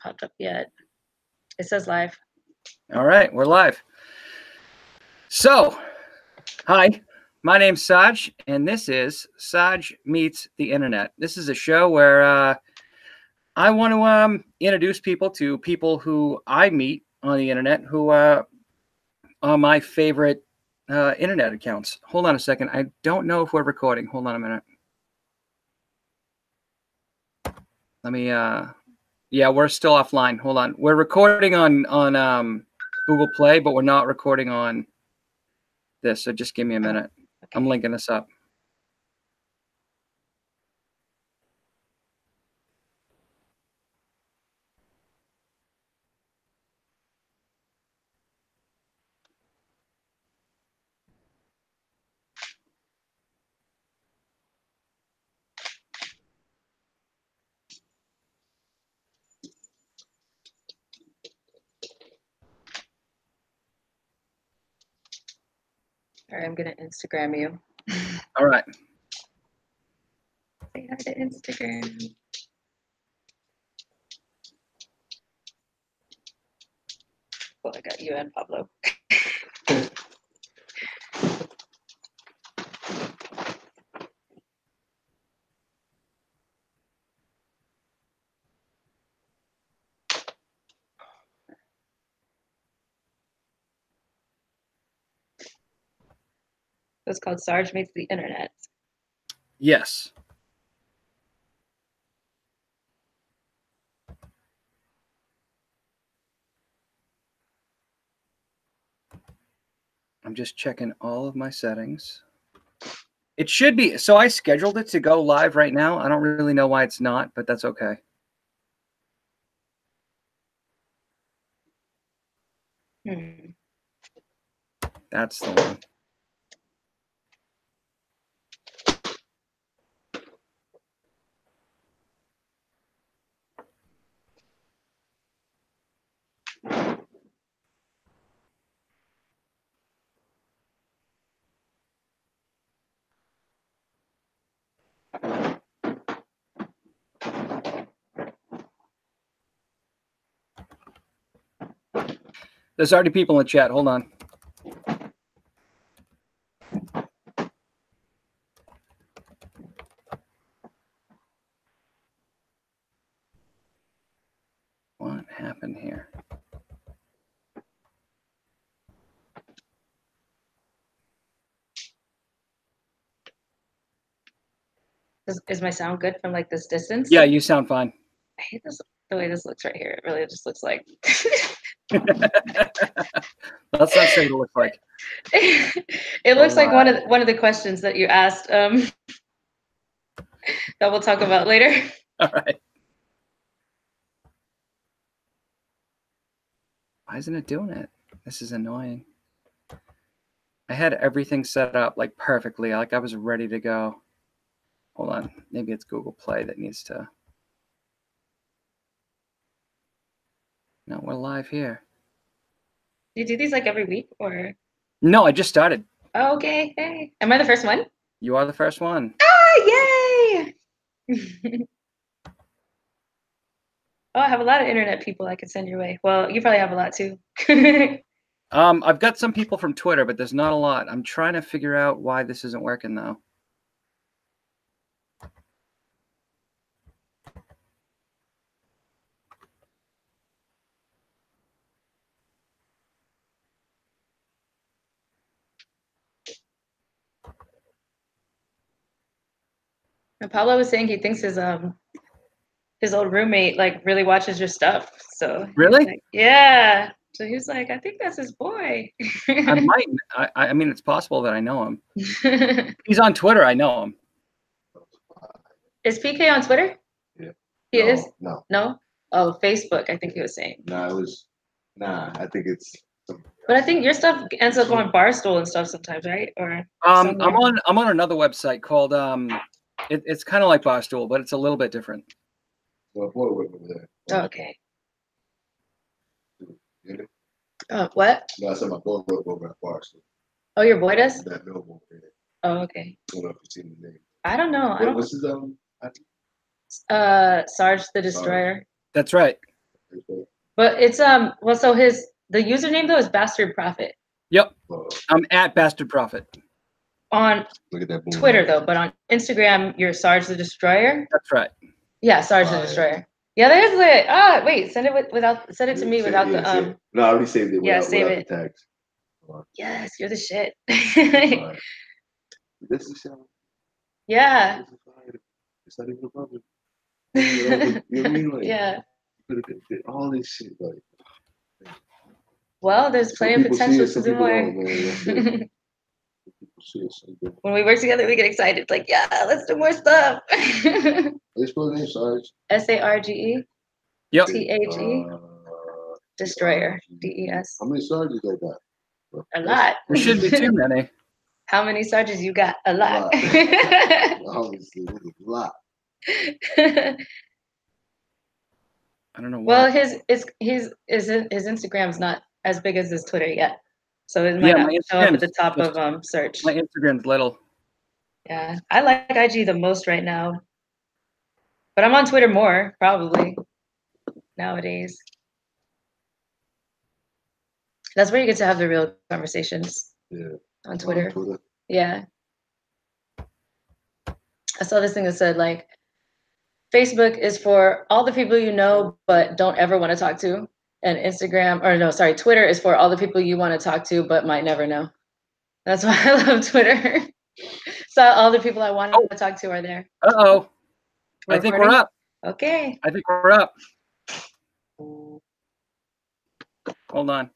Popped up yet. It says live. All right, we're live. So, hi, my name's Sarge, and this is Sarge Meets the Internet. This is a show where I want to introduce people to people who I meet on the internet who are my favorite internet accounts. Hold on a second. I don't know if we're recording. Hold on a minute. Let me. Yeah, we're still offline. Hold on. We're recording on Google Play, but we're not recording on this. So just give me a minute. Okay. I'm linking this up. All right, I'm gonna Instagram you. All right. Say hi to Instagram. Well, I got you and Pablo. It's called Sarge Meets the Internet. Yes. I'm just checking all of my settings. It should be. So I scheduled it to go live right now. I don't really know why it's not, but that's okay. That's the one. There's already people in the chat. Hold on. What happened here? Is my sound good from like this distance? Yeah, you sound fine. I hate this the way this looks right here. It really just looks like. Let's not say what it looks like. It looks like one of the questions that you asked that we'll talk about later. All right. Why isn't it doing it? This is annoying. I had everything set up like perfectly, like I was ready to go. Hold on. Maybe it's Google Play that needs to. No, we're live here. Do you do these like every week or? No, I just started. Oh, okay. Hey. Am I the first one? You are the first one. Ah, yay! Oh, I have a lot of internet people I could send your way. Well, you probably have a lot too. I've got some people from Twitter, but there's not a lot. I'm trying to figure out why this isn't working though. And Pablo was saying he thinks his old roommate like really watches your stuff. So really, like, yeah. So he was like, I think that's his boy. I might. I mean, it's possible that I know him. He's on Twitter. I know him. Is PK on Twitter? Yeah. He is? No. No? Oh, Facebook, I think he was saying. I think it's. But I think your stuff ends up on Barstool and stuff sometimes, right? Or I'm on another website called it's kind of like Barstool, but it's a little bit different. Well, there. Oh, okay. Yeah. What? No, I said my boy worked over at Barstool. Oh, your boy does? That Noble. Oh, okay. I don't know if you've seen the name. I don't know. What's his Sarge the Destroyer. That's right. But it's well, so the username though is Bastard Prophet Yep. I'm at Bastard Prophet. on Look at that boom. Twitter though, but on Instagram you're Sarge the Destroyer. That's right. Yeah, Sarge the Destroyer. Yeah, that is lit. Ah, wait, send it to me without the No, I already saved it. Yeah, without, save without it. The tags. Yes, you're the shit. Right. This is show. Yeah. It's not even a problem. You know what I mean? Like, Yeah. you could have all this shit. Like, Well, there's plenty of potential to do more. When we work together, we get excited. Like, yeah, let's do more stuff. Let's spell the name, Sarge. Sarge. Yep. The Destroyer. DES. How many Sarges I got? A lot. There shouldn't be too many. How many Sarges you got? A lot. Obviously, a lot. I don't know why. Well, his Instagram's not as big as his Twitter yet, so it might not show up at the top of search. My Instagram's little. Yeah, I like IG the most right now, but I'm on Twitter more probably nowadays. That's where you get to have the real conversations. Yeah. On Twitter. Yeah. I saw this thing that said like, Facebook is for all the people you know but don't ever want to talk to, and Twitter is for all the people you want to talk to but might never know. That's why I love Twitter. So all the people I want to talk to are there. Uh-oh. I think we're up. Okay. I think we're up. Hold on.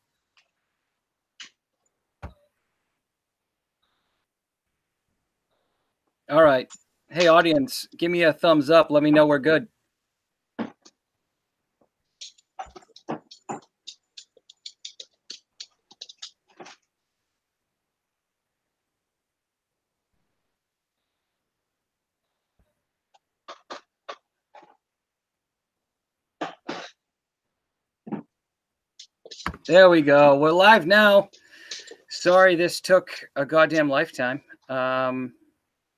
All right. Hey, audience, give me a thumbs up. Let me know we're good. There we go. We're live now. Sorry this took a goddamn lifetime.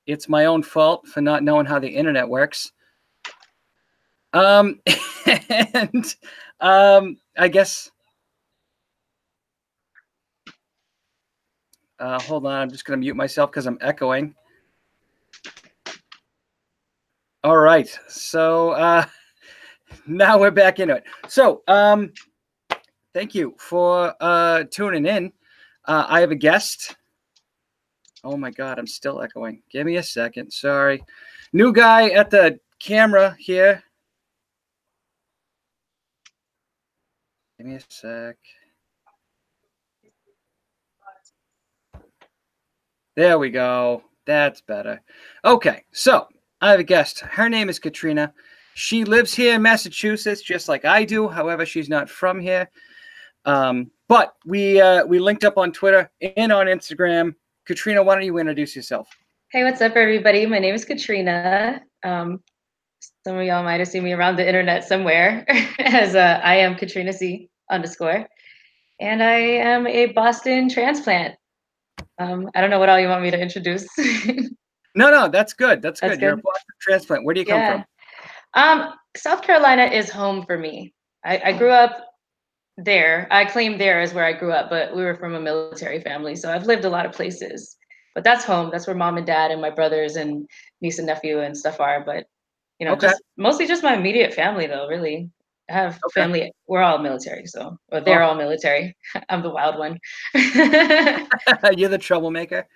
It's my own fault for not knowing how the internet works. I guess. Hold on, I'm just going to mute myself because I'm echoing. All right, so now we're back into it. So thank you for tuning in. I have a guest. Oh my God, I'm still echoing. Give me a second. Sorry. New guy at the camera here. Give me a sec. There we go. That's better. Okay, so I have a guest. Her name is Katrina. She lives here in Massachusetts, just like I do. However, she's not from here. But we linked up on Twitter and on Instagram. Katrina, why don't you introduce yourself? Hey, what's up, everybody? My name is Katrina. Some of y'all might have seen me around the internet somewhere as I am Katrina C _. And I am a Boston transplant. I don't know what all you want me to introduce. No, that's good. That's good. You're a Boston transplant. Where do you come from? South Carolina is home for me. I grew up there. I claim there as where I grew up, but we were from a military family, so I've lived a lot of places. But that's home. That's where mom and dad and my brothers and niece and nephew and stuff are. But you know, mostly just my immediate family, though. Really, I have family. We're all military, so or they're all military. I'm the wild one. You're the troublemaker.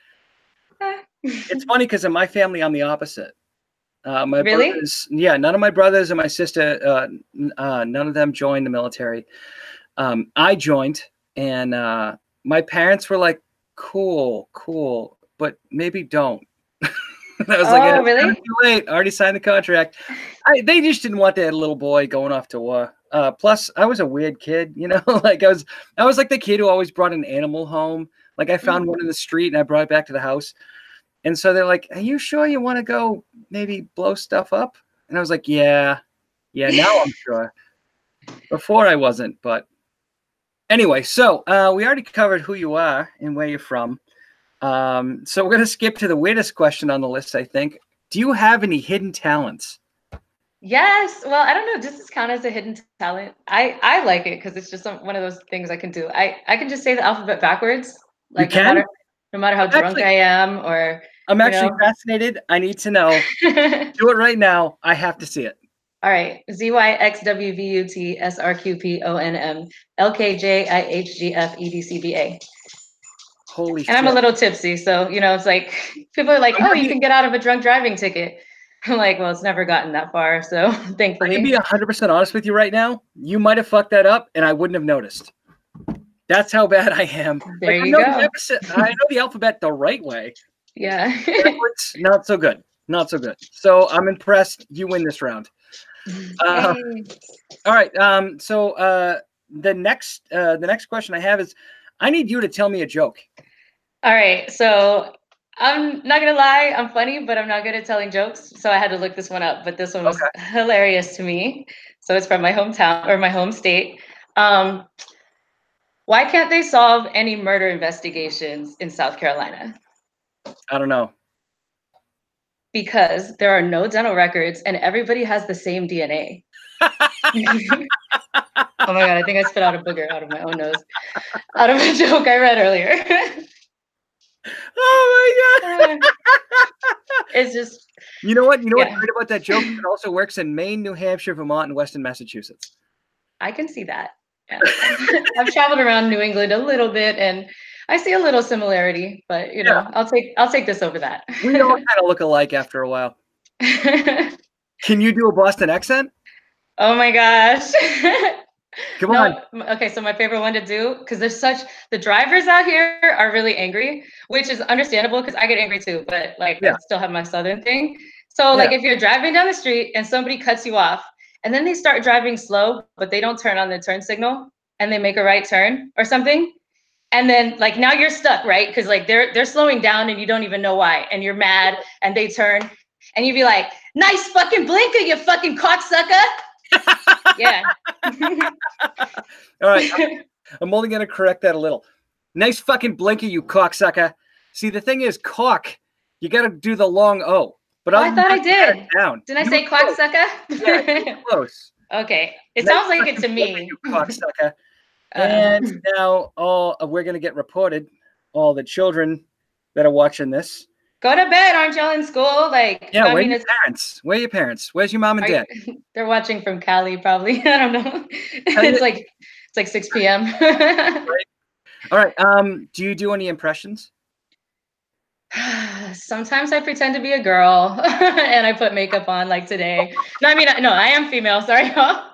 It's funny because in my family, I'm the opposite. My brothers, none of my brothers and my sister, none of them joined the military. I joined, and my parents were like, cool, but maybe don't. I was like, really? Too late. I already signed the contract. They just didn't want that little boy going off to war. Plus, I was a weird kid, you know, like I was like the kid who always brought an animal home. Like I found one in the street and I brought it back to the house. And so they're like, are you sure you want to go maybe blow stuff up? And I was like, yeah, now I'm sure. Before I wasn't, but anyway, so we already covered who you are and where you're from. So we're going to skip to the weirdest question on the list, I think. Do you have any hidden talents? Yes. Well, I don't know. Does this count as a hidden talent? I like it because it's just one of those things I can do. I can just say the alphabet backwards, You like can? no matter how drunk Actually, I am, or I'm you actually know. fascinated. I need to know. Do it right now. I have to see it. All right. ZYXWVUTSRQPONM LKJIHGFEDCBA. Holy And I'm a shit. little tipsy, so it's like people are like, I "Oh, might you be, can get out of a drunk driving ticket." I'm like, "Well, it's never gotten that far, so I can be thankfully." 100% honest with you right now. You might have fucked that up and I wouldn't have noticed. That's how bad I am. There Like you go. I know the alphabet the right way. Yeah. Backwards, not so good. Not so good. So I'm impressed. You win this round. Uh, Yay. all right. The next question I have is, I need you to tell me a joke. All right. So I'm not gonna lie, I'm funny, but I'm not good at telling jokes. So I had to look this one up, but this one was Okay. hilarious to me. So it's from my hometown or my home state. Um, why can't they solve any murder investigations in South Carolina? I don't know. Because there are no dental records and everybody has the same DNA. Oh my God, I think I spit out a booger out of my own nose, out of a joke I read earlier. Oh my god. It's just, You know what? You know what's yeah, great about that joke? It also works in Maine, New Hampshire, Vermont, and Western Massachusetts. I can see that. Yeah. I've traveled around New England a little bit and I see a little similarity, but Yeah. I'll take this over that. We all kind of look alike after a while. Can you do a Boston accent? Oh my gosh. Come on. No, okay, so my favorite one to do, because the drivers out here are really angry, which is understandable because I get angry too, but like I Yeah. still have my southern thing. So like Yeah. if you're driving down the street and somebody cuts you off and then they start driving slow, but they don't turn on the turn signal and they make a right turn or something. And then like now you're stuck, right? Because like they're slowing down and you don't even know why, and you're mad and they turn and you'd be like, nice fucking blinker, you fucking cocksucker. Yeah. All right. I'm only going to correct that a little. Nice fucking blinky, you cocksucker. See, the thing is, cock, you got to do the long O. But Oh, I thought I did. down. Didn't I say cocksucker? Yeah, you were close. Okay. It Nice sounds like it to fucking blinky, me. you cocksucker. And now we're going to get reported, all the children that are watching this. Go to bed. Aren't y'all in school? Like, Yeah, I where are mean, your parents? Where are your parents? Where's your mom and dad? they're watching from Cali, probably. I don't know. It's like 6 p.m. Right. All right. Do you do any impressions? Sometimes I pretend to be a girl and I put makeup on, like today. No, I mean, no, I am female. Sorry, y'all.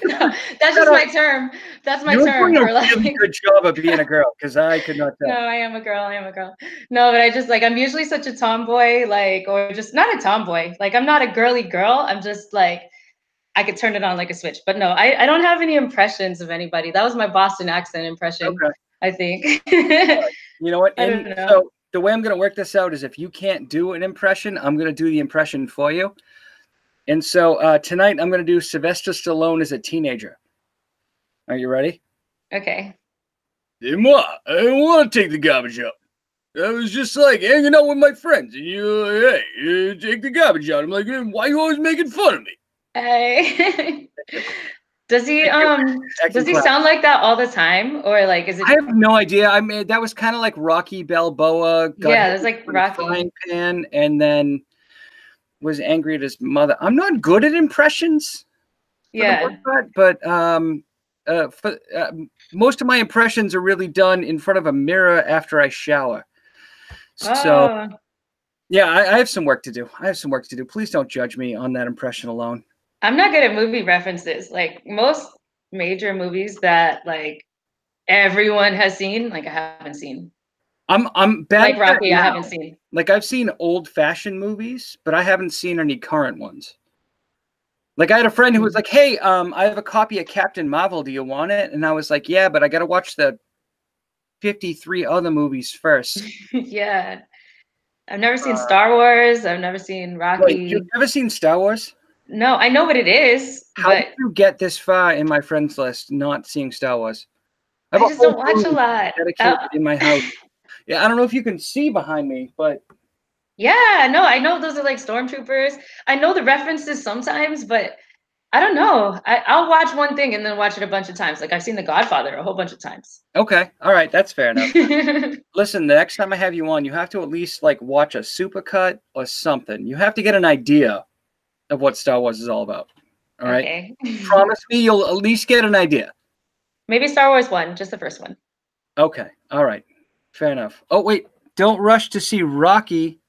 No, that's just my term. That's my You're term doing a for like. really good job of being a girl, because I could not No, tell. I am a girl. I am a girl. No, but I just like I'm usually such a tomboy, like, or just not a tomboy. Like I'm not a girly girl. I'm just like I could turn it on like a switch. But no, I don't have any impressions of anybody. That was my Boston accent impression, Okay. I think. You know what? I don't know. So the way I'm going to work this out is if you can't do an impression, I'm going to do the impression for you. And so tonight I'm going to do Sylvester Stallone as a teenager. Are you ready? Okay. Hey, Ma, I didn't want to take the garbage out. I was just like hanging out with my friends, and hey, take the garbage out. I'm like, hey, why are you always making fun of me? Hey. Does he Excellent class. sound like that all the time, or like is it? I have no idea. I mean, that was kind of like Rocky Balboa. Yeah, it was like in a Rocky. frying pan, and then was angry at his mother. I'm not good at impressions. Yeah. But most of my impressions are really done in front of a mirror after I shower. So Oh. yeah, I have some work to do. Please don't judge me on that impression alone. I'm not good at movie references. Like most major movies that like everyone has seen, like I haven't seen. I'm bad Like at that Rocky, I now. haven't seen. Like I've seen old-fashioned movies, but I haven't seen any current ones. Like I had a friend who was like, "Hey, I have a copy of Captain Marvel. Do you want it?" And I was like, "Yeah, but I got to watch the 53 other movies first." Yeah. I've never seen Star Wars. I've never seen Rocky. Wait, you've never seen Star Wars? No, I know what it is, How but did you get this far in my friends list not seeing Star Wars? I have a just whole don't watch a room lot. dedicated in my house. Yeah, I don't know if you can see behind me, but Yeah, no, I know those are like stormtroopers. I know the references sometimes, but I don't know. I'll watch one thing and then watch it a bunch of times. Like I've seen The Godfather a whole bunch of times. Okay, all right, that's fair enough. Listen, the next time I have you on, you have to at least like watch a supercut or something. You have to get an idea of what Star Wars is all about. All right. Okay. Promise me you'll at least get an idea. Maybe Star Wars 1, just the first one. Okay. All right. Fair enough. Oh, wait. Don't rush to see Rocky.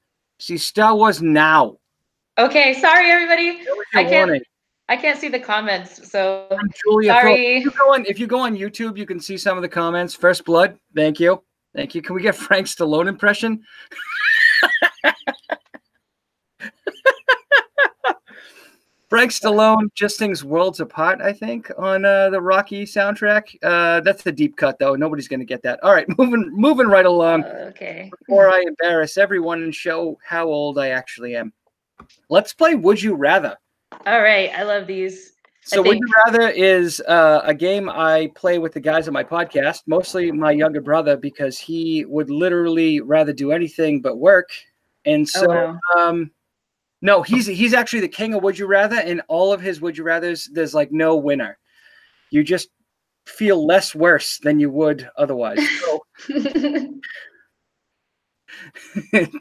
See Star Wars now. Okay, sorry everybody. That was your warning. I can't see the comments, so From Julia sorry. If you go on YouTube, you can see some of the comments. First Blood. Thank you. Thank you. Can we get Frank Stallone impression? Frank Stallone just sings Worlds Apart, I think, on the Rocky soundtrack. That's the deep cut, though. Nobody's going to get that. All right, moving right along. Okay. Before I embarrass everyone and show how old I actually am. Let's play Would You Rather. All right, I love these. So Would You Rather is a game I play with the guys on my podcast, mostly my younger brother, because he would literally rather do anything but work. And so... wow. No, he's actually the king of Would You Rather. In all of his Would You Rathers, there's like no winner. You just feel less worse than you would otherwise. So,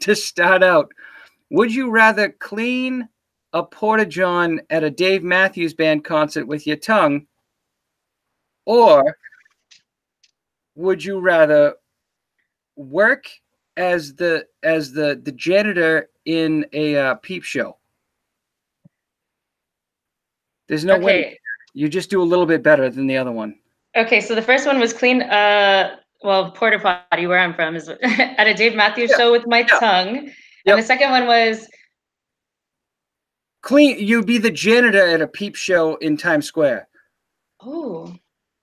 to start out, would you rather clean a porta-john at a Dave Matthews Band concert with your tongue, or would you rather work as the janitor in a peep show? There's no way. You just do a little bit better than the other one. Okay, so the first one was clean well, porta potty where I'm from is at a Dave Matthews show with my tongue. And the second one was clean. You'd be the janitor at a peep show in Times Square. Oh.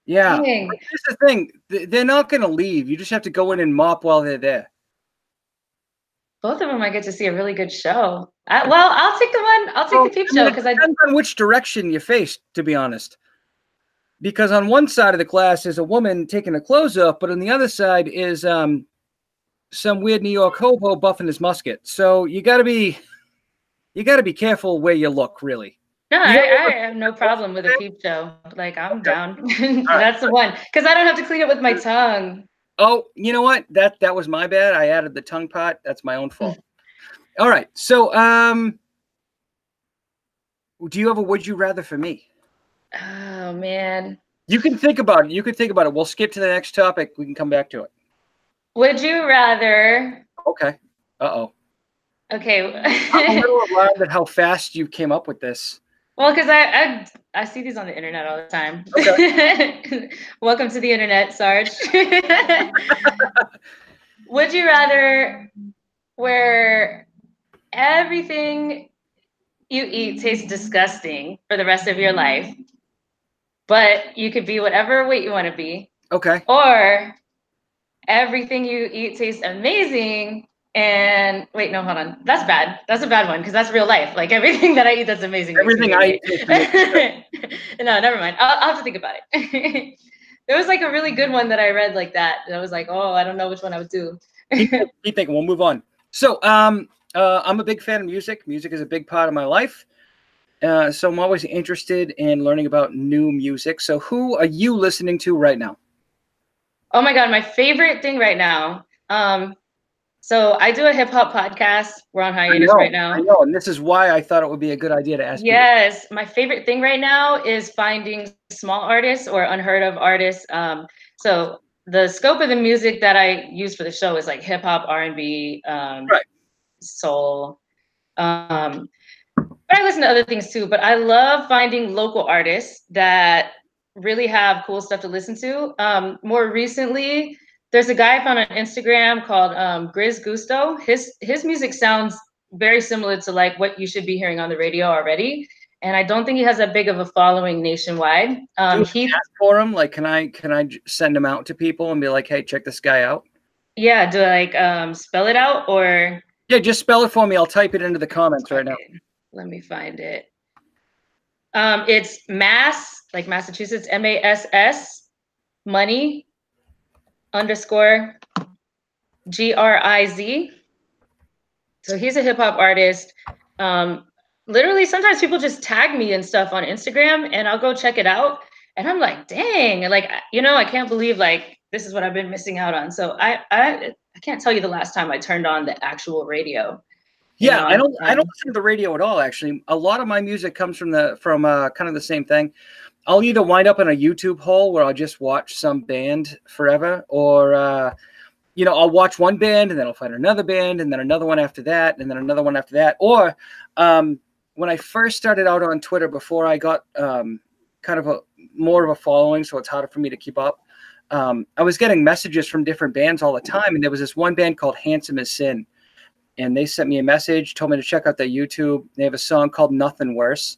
Yeah. Here's the thing. They're not going to leave. You just have to go in and mop while they're there. Both of them I get to see a really good show. I'll take the peep show because it depends on which direction you face, to be honest. Because on one side of the class is a woman taking her clothes off, but on the other side is some weird New York hobo buffing his musket. So you gotta be careful where you look, really. No, I have no problem with a peep show. Like I'm down. That's the one. Because I don't have to clean it with my tongue. Oh, you know what? That was my bad. I added the tongue part. That's my own fault. All right. So, do you have a would you rather for me? Oh man. You can think about it. We'll skip to the next topic. We can come back to it. Would you rather? Okay. Uh-oh. Okay. I'm a little alarmed at how fast you came up with this. Well, because I see these on the internet all the time. Okay. Welcome to the internet, Sarge. Would you rather where everything you eat tastes disgusting for the rest of your life, but you could be whatever weight you want to be? Okay. Or everything you eat tastes amazing. And wait, no, hold on. That's bad. That's a bad one because that's real life. Like everything that I eat that's amazing. Everything I eat. No, never mind. I'll have to think about it. There was like a really good one that I read like that. And I was like, oh, I don't know which one I would do. Keep thinking. We'll move on. So I'm a big fan of music. Music is a big part of my life. So I'm always interested in learning about new music. So who are you listening to right now? Oh my God, my favorite thing right now. So I do a hip hop podcast. We're on hiatus right now. I know, and this is why I thought it would be a good idea to ask you. Yes, my favorite thing right now is finding small artists or unheard of artists. So the scope of the music that I use for the show is like hip hop, R&B, soul. But I listen to other things too. But I love finding local artists that really have cool stuff to listen to. More recently, there's a guy I found on Instagram called Grizz Gusto. His music sounds very similar to like what you should be hearing on the radio already. And I don't think he has that big of a following nationwide. He asked for him. Like, can I send him out to people and be like, hey, check this guy out? Yeah. Do I like spell it out or? Yeah, just spell it for me. I'll type it into the comments right now. Let me find it. It's Mass, like Massachusetts, MASS, money, _ GRIZ. So he's a hip hop artist. Literally, sometimes people just tag me and stuff on Instagram, and I'll go check it out, and I'm like, dang, like I can't believe like this is what I've been missing out on. So I can't tell you the last time I turned on the actual radio. Yeah, I don't listen to the radio at all. Actually, a lot of my music comes from kind of the same thing. I'll either wind up in a YouTube hole where I'll just watch some band forever, or I'll watch one band and then I'll find another band and then another one after that and then another one after that. Or when I first started out on Twitter, before I got kind of more of a following, so it's harder for me to keep up, I was getting messages from different bands all the time, and there was this one band called Handsome as Sin. And they sent me a message, told me to check out their YouTube. They have a song called Nothing Worse.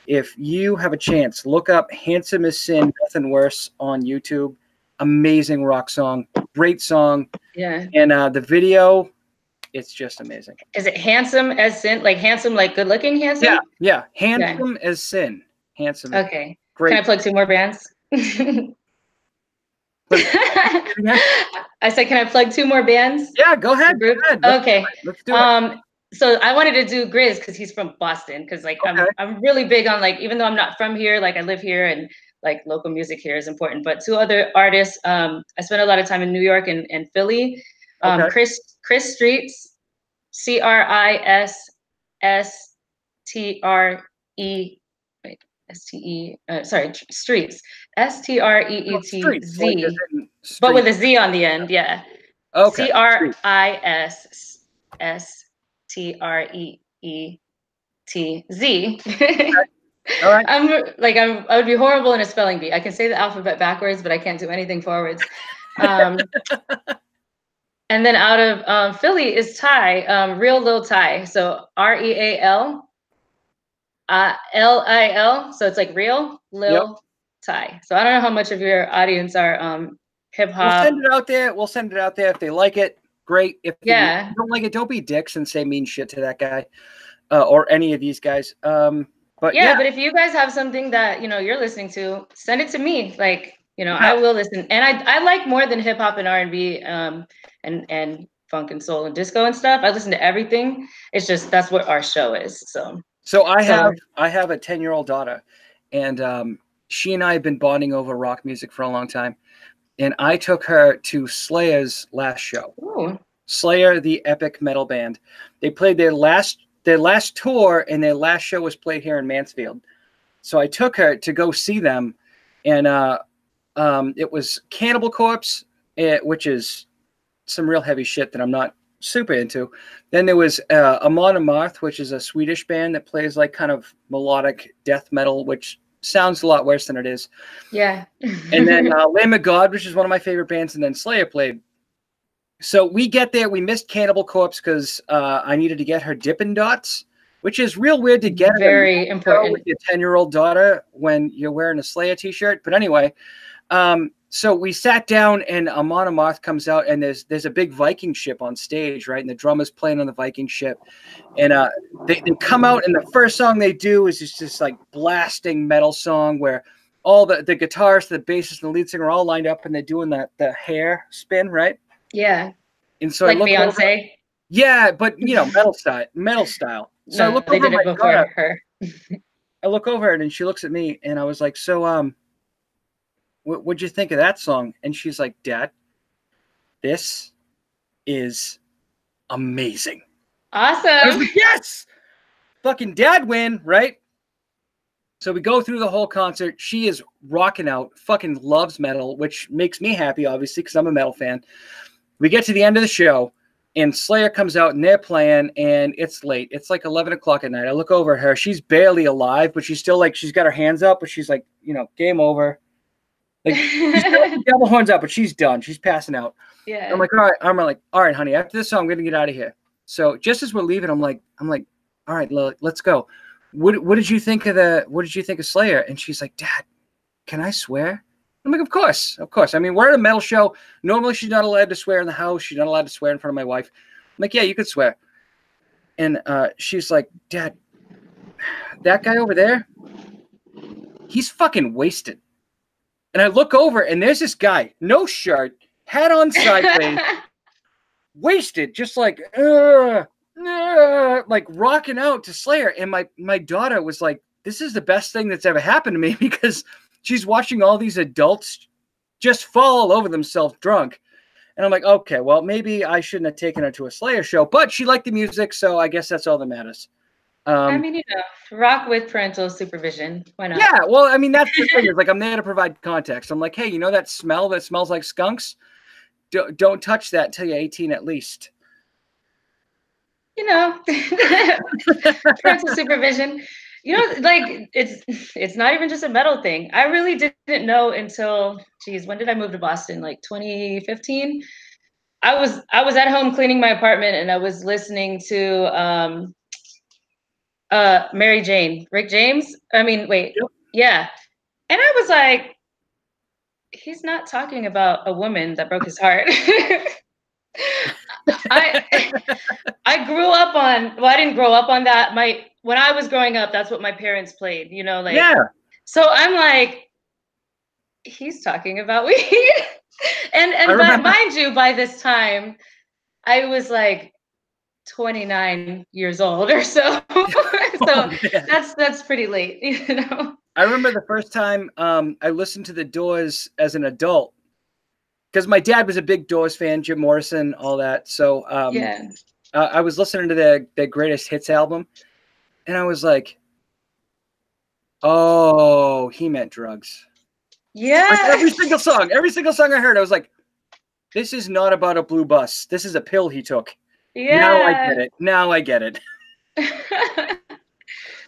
If you have a chance, look up Handsome as Sin, Nothing Worse on YouTube. Amazing rock song. Great song. Yeah. And the video, it's just amazing. Is it Handsome as Sin? Like handsome, like good looking handsome? Yeah. Handsome as Sin. Handsome. Okay. Great. Can I plug 2 more bands? I said, can I plug 2 more bands? Yeah, go ahead. Okay. Let's do it. So I wanted to do Grizz because he's from Boston. Because like I'm really big on, like, even though I'm not from here, like I live here and like local music here is important. But 2 other artists, I spent a lot of time in New York and Philly. Chris Streets, Streets, Streetz, but with a Z on the end, yeah. Okay. CRISSTREETZ. All right. I would be horrible in a spelling bee. I can say the alphabet backwards, but I can't do anything forwards. And then out of Philly is Ty, Real Lil Ty. So REAL. LIL, so it's like Real Lil Ty. So I don't know how much of your audience are hip hop. We'll send it out there. If they like it, great. If they don't like it, don't be dicks and say mean shit to that guy or any of these guys. But if you guys have something that you're listening to, send it to me. Like I will listen, and I like more than hip hop and R&B and funk and soul and disco and stuff. I listen to everything. It's just that's what our show is. So I have a 10-year-old daughter, and she and I have been bonding over rock music for a long time. And I took her to Slayer's last show. Ooh. Slayer, the epic metal band. They played their last tour, and their last show was played here in Mansfield. So I took her to go see them, and it was Cannibal Corpse, which is some real heavy shit that I'm not super into. Then there was Amon Amarth, which is a Swedish band that plays like kind of melodic death metal, which sounds a lot worse than it is. Yeah. And then Lamb of God, which is one of my favorite bands, and then Slayer played. So we get there. We missed Cannibal Corpse because I needed to get her Dippin' Dots, which is real weird to get. Very important with your 10-year-old daughter when you're wearing a Slayer t-shirt. But anyway, so we sat down, and Amon Amarth comes out, and there's a big Viking ship on stage, right? And the drummer's playing on the Viking ship, and they come out, and the first song they do is just this like blasting metal song where all the guitarist, the bassist, and the lead singer are all lined up, and they're doing the hair spin, right? Yeah. And so like I look Beyonce. Over, yeah, but metal style. So I look over did it before her. I look over it, and she looks at me, and I was like, so what'd you think of that song? And she's like, Dad, this is amazing. Awesome. I was like, yes! Fucking dad win, right? So we go through the whole concert. She is rocking out, fucking loves metal, which makes me happy, obviously, because I'm a metal fan. We get to the end of the show, and Slayer comes out, and they're playing, and it's late. It's like 11 o'clock at night. I look over at her. She's barely alive, but she's still like, she's got her hands up, but she's like, game over. Like, she's got the devil horns up, but she's done. She's passing out. Yeah. I'm like, all right, honey, after this song, I'm gonna get out of here. So just as we're leaving, I'm like, all right, let's go. What did you think of Slayer? And she's like, Dad, can I swear? I'm like, of course. I mean, we're at a metal show. Normally she's not allowed to swear in the house. She's not allowed to swear in front of my wife. I'm like, yeah, you could swear. And she's like, Dad, that guy over there, he's fucking wasted. And I look over, and there's this guy, no shirt, hat on sideways, wasted, just like, like rocking out to Slayer. And my daughter was like, this is the best thing that's ever happened to me, because she's watching all these adults just fall all over themselves drunk. And I'm like, okay, well, maybe I shouldn't have taken her to a Slayer show, but she liked the music, so I guess that's all that matters. I mean, rock with parental supervision. Why not? Yeah, well, I mean, that's the thing. Is like, I'm there to provide context. I'm like, hey, you know that smell that smells like skunks? Don't touch that until you're 18 at least. You know, parental supervision. You know, like it's not even just a metal thing. I really didn't know until, geez, when did I move to Boston? Like 2015. I was at home cleaning my apartment, and I was listening to Mary Jane, Rick James. I mean, wait, Yep. yeah. And I was like, he's not talking about a woman that broke his heart. I I grew up on, well, I didn't grow up on that. When I was growing up, that's what my parents played, you know, like, Yeah. so I'm like, he's talking about weed. And mind you, by this time, I was like 29 years old or so. So that's pretty late, you know. I remember the first time I listened to the Doors as an adult, because my dad was a big Doors fan, Jim Morrison, all that. So Yeah. I was listening to their greatest hits album, and I was like, oh, he meant drugs. Yeah. Like every single song I heard, I was like, this is not about a blue bus. This is a pill he took. Yeah. Now I get it.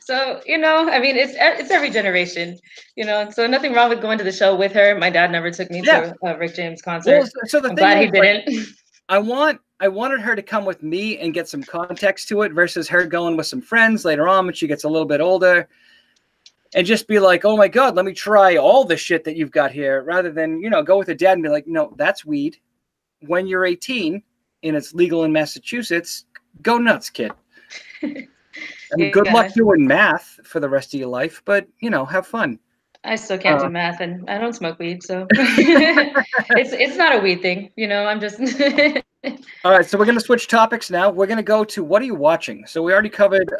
So, you know, I mean, it's every generation, you know, so nothing wrong with going to the show with her. My dad never took me to a Rick James concert. Well, so the I'm thing glad he is, like, didn't. I wanted her to come with me and get some context to it, versus her going with some friends later on when she gets a little bit older, and just be like, oh my God, let me try all the shit that you've got here, rather than, you know, go with a dad and be like, no, that's weed. When you're 18 and it's legal in Massachusetts, go nuts, kid. I mean, good luck doing math for the rest of your life, but, you know, have fun. I still can't do math, and I don't smoke weed, so it's not a weed thing, you know. I'm just All right, so we're going to switch topics now. We're going to go to, what are you watching? So we already covered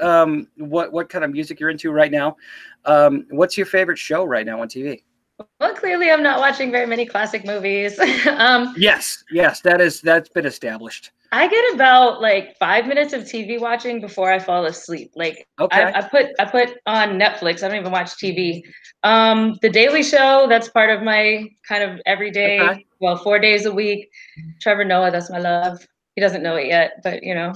what kind of music you're into right now. What's your favorite show right now on TV? Well, clearly I'm not watching very many classic movies. Yes, that's been established. I get about like 5 minutes of TV watching before I fall asleep. Like, okay. I put on Netflix. I don't even watch TV. The Daily Show, that's part of my kind of everyday. Okay. Well, 4 days a week. Trevor Noah, that's my love. He doesn't know it yet, but you know,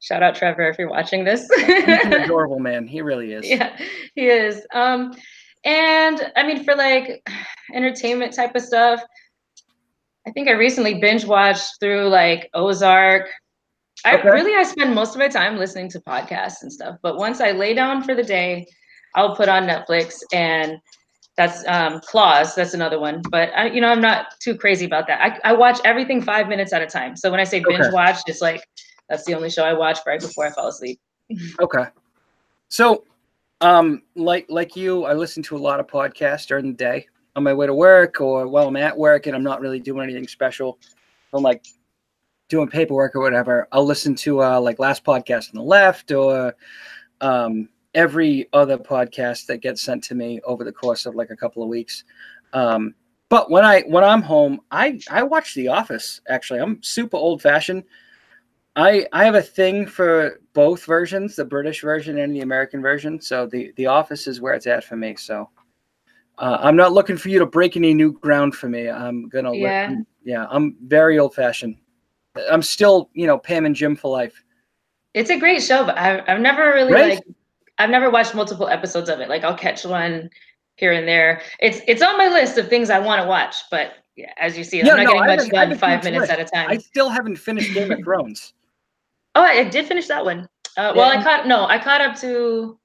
shout out Trevor if you're watching this. He's an adorable man. He really is. Yeah, he is. And I mean, for like entertainment type of stuff, I think I recently binge watched through like Ozark. I spend most of my time listening to podcasts and stuff. But once I lay down for the day, I'll put on Netflix, and that's Claws. That's another one. But I'm not too crazy about that. I watch everything 5 minutes at a time. So when I say binge watch, it's like that's the only show I watch right before I fall asleep. Okay. So, like you, I listen to a lot of podcasts during the day on my way to work, or while I'm at work and I'm not really doing anything special. I'm like doing paperwork or whatever. I'll listen to like Last Podcast on the Left, or every other podcast that gets sent to me over the course of like a couple of weeks. But when I'm home, I watch The Office. Actually, I'm super old fashioned. I have a thing for both versions, the British version and the American version. So the Office is where it's at for me. So I'm not looking for you to break any new ground for me. I'm gonna I'm very old fashioned. I'm still, Pam and Jim for life. It's a great show, but I've never really I've never watched multiple episodes of it. Like I'll catch one here and there. It's on my list of things I want to watch, but yeah, as you see, I'm not getting much done 5 minutes at a time. I still haven't finished Game of Thrones. Oh, I did finish that one. Well, I caught up to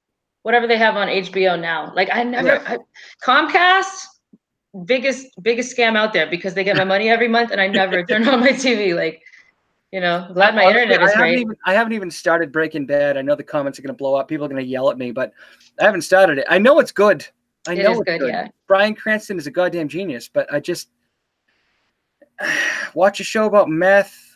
whatever they have on HBO now. Like Comcast, biggest scam out there, because they get my money every month and I never turn on my TV. Like, glad my internet is great. I haven't even started Breaking Bad. I know the comments are going to blow up. People are going to yell at me, but I haven't started it. I know it's good. I know it's good. Yeah. Bryan Cranston is a goddamn genius, but I just watch a show about meth.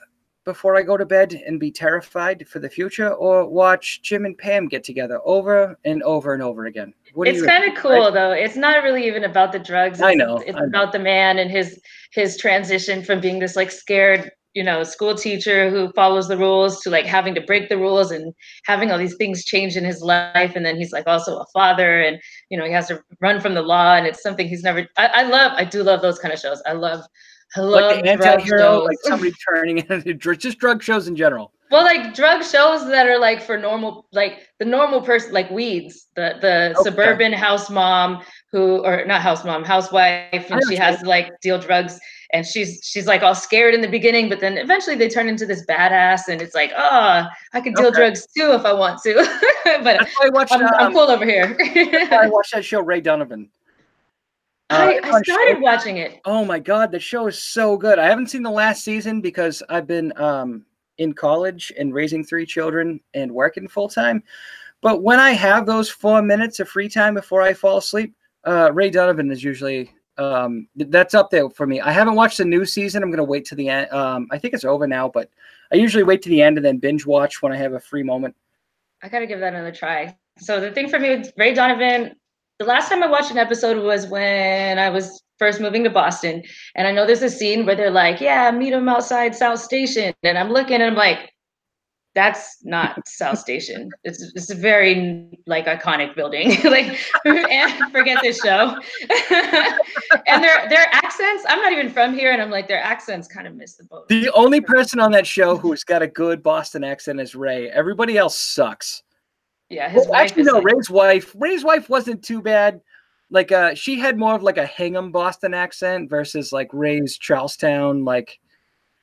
before I go to bed and be terrified for the future, or watch Jim and Pam get together over and over and over again? What do It's you kind of cool though. It's not really even about the drugs. I It's know. it's about the man and his transition from being this like scared, school teacher who follows the rules to like having to break the rules and having all these things change in his life. And then he's like also a father, and he has to run from the law, and it's something he's never. I do love those kind of shows. I love like the drug anti-hero, shows. like somebody turning into just drug shows in general. Well, like drug shows that are like for normal, like the normal person, like Weeds, the suburban house mom or not house mom, housewife, and she has to like deal drugs, and she's like all scared in the beginning, but then eventually they turn into this badass, and it's like, oh, I could deal drugs too if I want to, but that's why I watched, I'm cool over here. That's why I watched that show, Ray Donovan. I started watching it. Oh my God, the show is so good. I haven't seen the last season because I've been in college and raising 3 children and working full time. But when I have those 4 minutes of free time before I fall asleep, Ray Donovan is usually that's up there for me. I haven't watched the new season. I'm gonna wait to the end. I think it's over now, but I usually wait to the end and then binge watch when I have a free moment. I gotta give that another try. So the thing for me with Ray Donovan, the last time I watched an episode was when I was first moving to Boston. And I know there's a scene where they're like, yeah, meet him outside South Station. And I'm looking and I'm like, that's not South Station. It's a very like iconic building. Like, and forget this show. And their accents, I'm not even from here, and I'm like, their accents kind of miss the boat. The only person on that show who's got a good Boston accent is Ray. Everybody else sucks. Yeah, his wife actually, no, like... Ray's wife wasn't too bad. Like she had more of like a Hingham Boston accent versus like Ray's Charlestown, like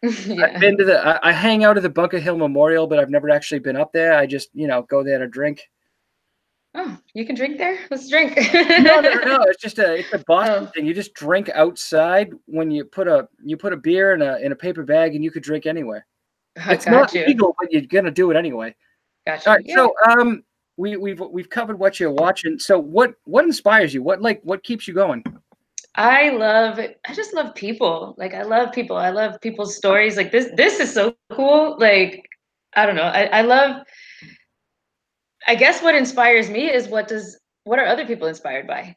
yeah. I've been to I hang out at the Bunker Hill Memorial, but I've never actually been up there. I just, go there to drink. Oh, you can drink there? Let's drink. No. It's just it's a Boston thing. You just drink outside when you put a beer in a paper bag, and you could drink anywhere. It's not legal, but you're gonna do it anyway. Gotcha. All right, yeah. So we've covered what you're watching. So what inspires you? What keeps you going? I just love people. Like I love people. I love people's stories. Like this is so cool. Like, I don't know. I guess what inspires me is what are other people inspired by?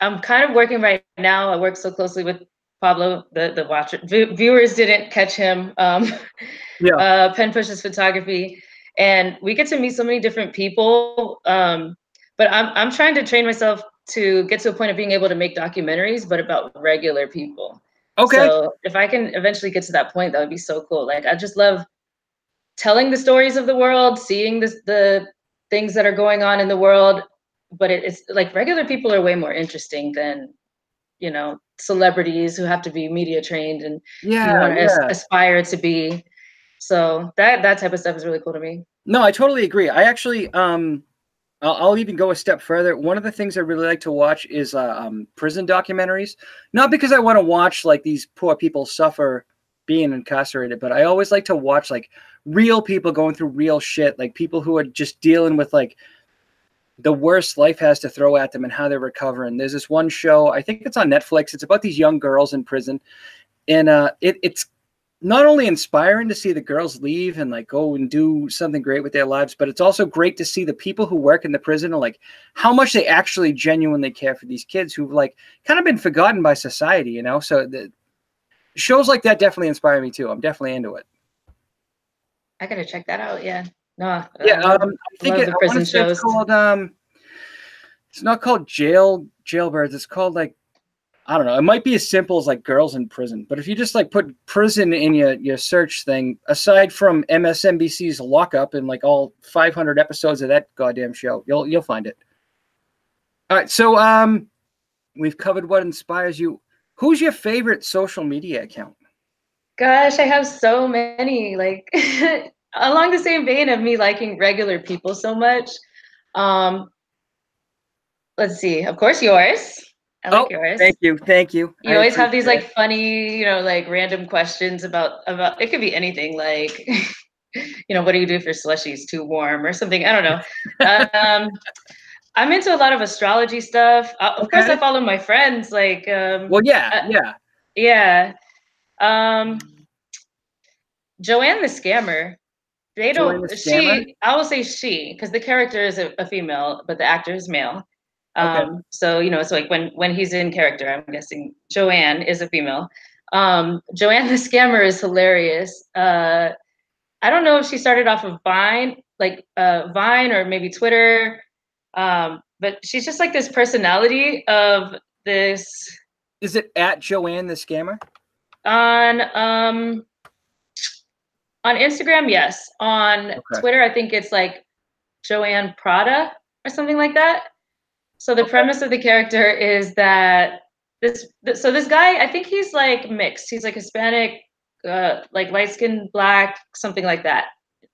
I'm kind of working right now. I work so closely with Pablo, the watcher. Viewers didn't catch him. Pen Pushes Photography, and we get to meet so many different people. But I'm trying to train myself to get to a point of being able to make documentaries, but about regular people. Okay. So if I can eventually get to that point, that would be so cool. Like I just love telling the stories of the world, seeing the things that are going on in the world. But it's like regular people are way more interesting than, celebrities who have to be media trained and you want to aspire to be. So that type of stuff is really cool to me. No, I totally agree. I actually, I'll even go a step further. One of the things I really like to watch is prison documentaries. Not because I want to watch like these poor people suffer being incarcerated, but I always like to watch like real people going through real shit, like people who are just dealing with like the worst life has to throw at them and how they're recovering. There's this one show, I think it's on Netflix. It's about these young girls in prison, and it's not only inspiring to see the girls leave and like go and do something great with their lives, but it's also great to see the people who work in the prison and like how much they actually genuinely care for these kids who've like kind of been forgotten by society, So the shows like that definitely inspire me too. I'm definitely into it. I gotta check that out. Yeah. No. Yeah. I think the prison shows. It's called, it's not called Jailbirds. It's called like, I don't know. It might be as simple as like girls in prison, but if you just like put prison in your search thing, aside from MSNBC's Lockup and like all 500 episodes of that goddamn show, you'll find it. All right, so we've covered what inspires you. Who's your favorite social media account? Gosh, I have so many. Like along the same vein of me liking regular people so much. Let's see. Of course, yours. I like yours. Thank you. You always have these like funny, like random questions about it could be anything, like what do you do if your slushie's too warm or something? I don't know. I'm into a lot of astrology stuff. Of course, I follow my friends. Like, yeah. Yeah. Joanne the Scammer. They Joanne don't. the Scammer? I will say she, because the character is a female, but the actor is male. Okay. So it's like when he's in character, I'm guessing Joanne is a female. Joanne the Scammer is hilarious. I don't know if she started off of Vine, like Vine or maybe Twitter, but she's just like this personality of this Is it at Joanne the Scammer? on on Instagram, yes. On Okay. Twitter, I think it's like Joanne Prada or something like that. So the premise of the character is that this guy, I think he's like mixed. He's like Hispanic, like light skinned black, something like that.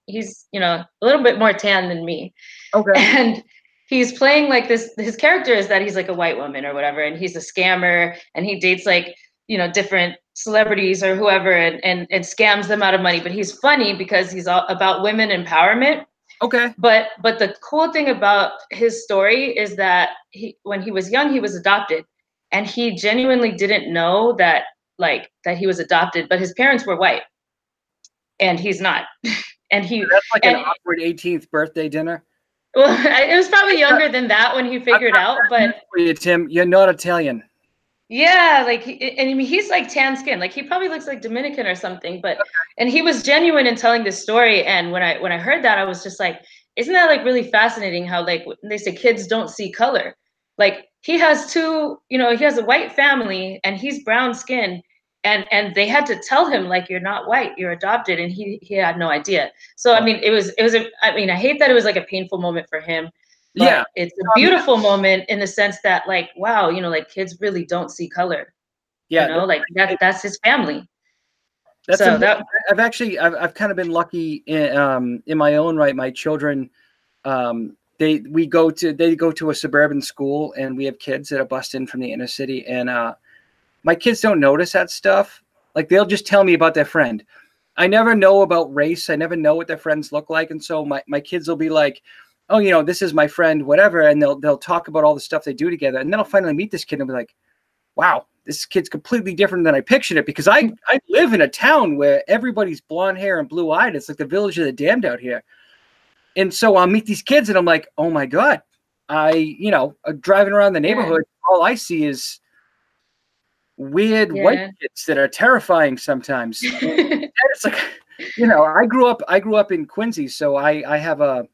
He's, a little bit more tan than me. Okay. And he's playing like this. His character is that he's like a white woman or whatever, and he's a scammer, and he dates like, different celebrities or whoever, and scams them out of money. But he's funny because he's all about women empowerment. Okay. But the cool thing about his story is that when he was young, he was adopted, and he genuinely didn't know that he was adopted, but his parents were white, and he's not. And that's like an awkward 18th birthday dinner. Well, it was probably younger than that when he figured out, but Tim, you're not Italian. yeah, like, and I mean, he's like tan skin, like he probably looks like Dominican or something, but and he was genuine in telling this story. And when I heard that, I was just like, isn't that like really fascinating how like they say kids don't see color? Like he has he has a white family and he's brown skin, and they had to tell him like you're not white, you're adopted, and he had no idea. So I mean, I hate that it was like a painful moment for him. But Yeah, it's a beautiful moment in the sense that like, wow, like kids really don't see color. Yeah, Like that's his family. That's so I've kind of been lucky in my own right. My children, they go to a suburban school, and we have kids that are bused in from the inner city, and my kids don't notice that stuff. Like they'll just tell me about their friend. I never know about race. I never know what their friends look like, and so my kids will be like, oh, this is my friend, whatever, and they'll talk about all the stuff they do together, and then I'll finally meet this kid and be like, wow, this kid's completely different than I pictured it, because I live in a town where everybody's blonde hair and blue eyed. It's like the village of the damned out here. And so I'll meet these kids and I'm like, oh my God, driving around the neighborhood, all I see is weird white kids that are terrifying sometimes. And it's like, I grew up in Quincy, so I have a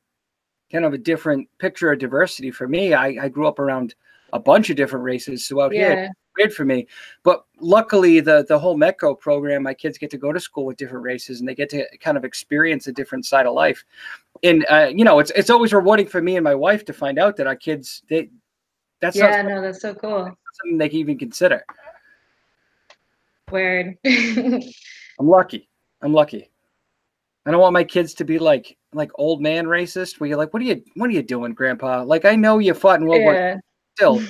kind of a different picture of diversity for me. I grew up around a bunch of different races, so out here it's weird for me. But luckily, the whole Metco program, my kids get to go to school with different races, and they get to kind of experience a different side of life. And it's always rewarding for me and my wife to find out that our kids that's so cool. Something they can even consider. Word. I'm lucky. I don't want my kids to be like old man racist, where you're like, what are you doing, Grandpa? Like, I know you fought in World War. Still,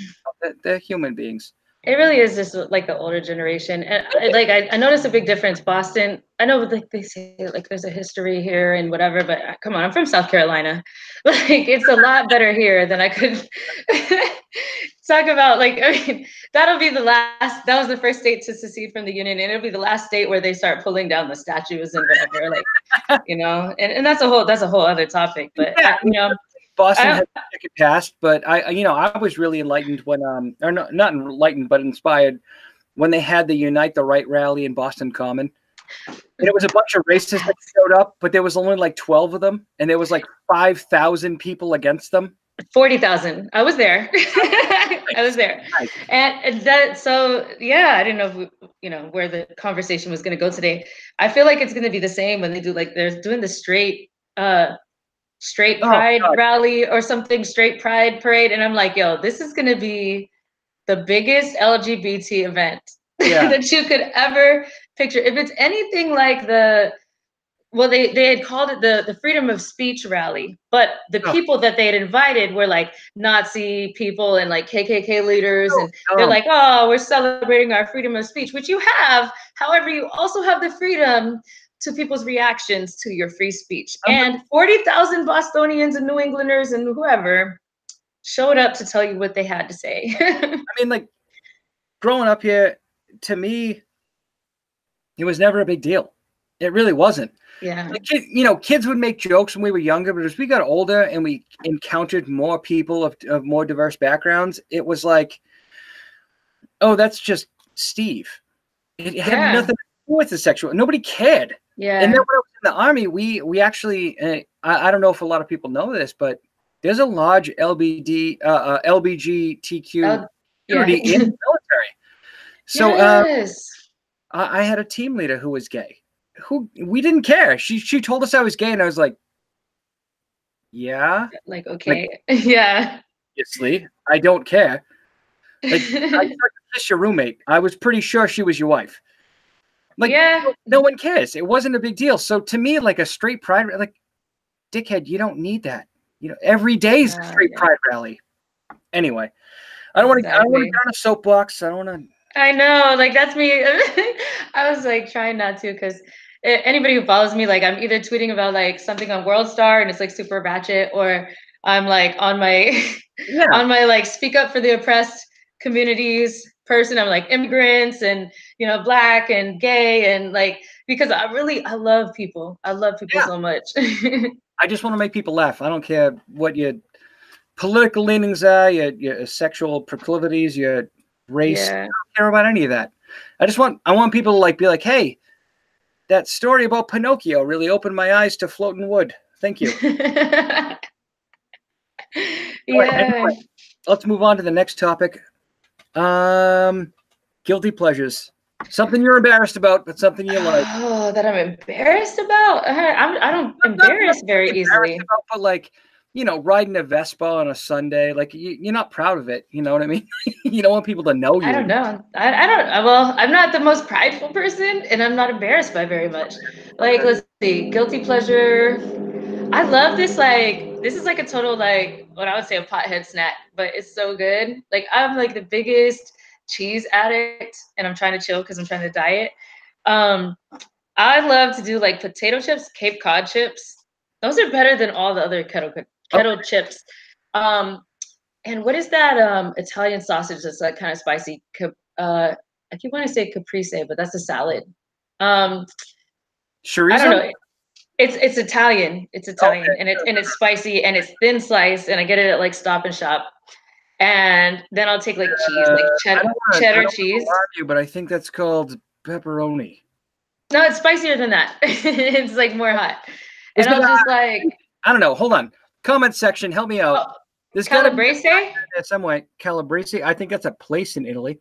they're human beings. It really is just like the older generation, and I noticed a big difference. Boston, I know, like they say, like there's a history here and whatever, but come on, I'm from South Carolina. Like it's a lot better here than I could talk about. Like, I mean, that'll be the last. That was the first state to secede from the Union, and it'll be the last state where they start pulling down the statues and whatever. Like, and that's a whole other topic. But Boston had a second past, but I was really enlightened when or not enlightened, but inspired when they had the Unite the Right rally in Boston Common. And it was a bunch of racists that showed up, but there was only like 12 of them, and there was like 5,000 people against them. 40,000. I was there. I was there. Nice. And that, so yeah, I didn't know if where the conversation was going to go today. I feel like it's going to be the same when they do they're doing the straight pride rally or something, straight pride parade. And I'm like, yo, this is going to be the biggest LGBT event that you could ever picture. If it's anything like they had called it the freedom of speech rally, but the people that they had invited were like Nazi people and like KKK leaders. And they're like, oh, we're celebrating our freedom of speech, which you have. However, you also have the freedom to people's reactions to your free speech. And 40,000 Bostonians and New Englanders and whoever showed up to tell you what they had to say. I mean, like, growing up here, to me, it was never a big deal. It really wasn't. Yeah. Like, kids would make jokes when we were younger, but as we got older and we encountered more people of more diverse backgrounds, it was like, oh, that's just Steve. It had Yeah. nothing to do with the sexual. Nobody cared. Yeah. And then when I was in the Army, we actually, I don't know if a lot of people know this, but there's a large LBGTQ community in the military. So yes. I had a team leader who was gay. Who we didn't care. She told us I was gay, and I was like, yeah, Like, okay. Yeah. obviously, I don't care. Like, I tried to kiss your roommate. I was pretty sure she was your wife. Like, yeah. no one cares. It wasn't a big deal. So to me, like a straight pride, like, dickhead, you don't need that. Every day is a straight pride rally. Anyway, I don't want to get on a soapbox. I don't want to. I know, like that's me. I was like trying not to, because anybody who follows me, like I'm either tweeting about like something on World Star and it's like super ratchet, or I'm like on my on my like speak up for the oppressed communities person. I'm like immigrants and Black and gay, and like because I love people. I love people so much. I just want to make people laugh. I don't care what your political leanings are, your sexual proclivities, your race. I don't care about any of that. I want people to like be like, hey, that story about Pinocchio really opened my eyes to floating wood. Thank you. Anyway, let's move on to the next topic. Guilty pleasures. Something you're embarrassed about, but something you like. Oh, that I'm embarrassed about? I don't embarrass very easily. About, but like, riding a Vespa on a Sunday, like you're not proud of it. You know what I mean? You don't want people to know you. I don't know. I don't. Well, I'm not the most prideful person, and I'm not embarrassed by very much. Like, let's see, guilty pleasure. I love this. Like, this is like a total like what I would say a pothead snack, but it's so good. Like, I'm like the biggest cheese addict, and I'm trying to chill because I'm trying to diet. I love to do like potato chips, Cape Cod chips. Those are better than all the other kettle chips. And what is that Italian sausage that's like kind of spicy? I keep wanting to say caprese, but that's a salad. Chorizo? I don't know. It's Italian. It's Italian, okay. and it's spicy and it's thin sliced, and I get it at like Stop and Shop. And then I'll take like cheese, like cheddar cheese. You, but I think that's called pepperoni. No, it's spicier than that. It's like more hot. And I'll just like I don't know. Hold on. Comment section, help me out. This Calabrese? Some way. Calabrese. I think that's a place in Italy.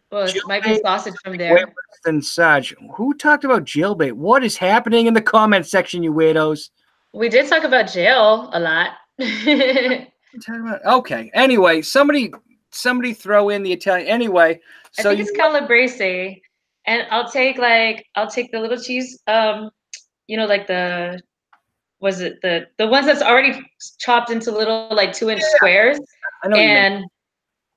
Well, it might be sausage from there. Way worse than Sarge. Who talked about jailbait? What is happening in the comment section, you weirdos? We did talk about jail a lot. Okay. Anyway, somebody throw in the Italian. Anyway, so I think it's Calabrese, and I'll take the little cheese. Like the ones that's already chopped into little like 2-inch squares, and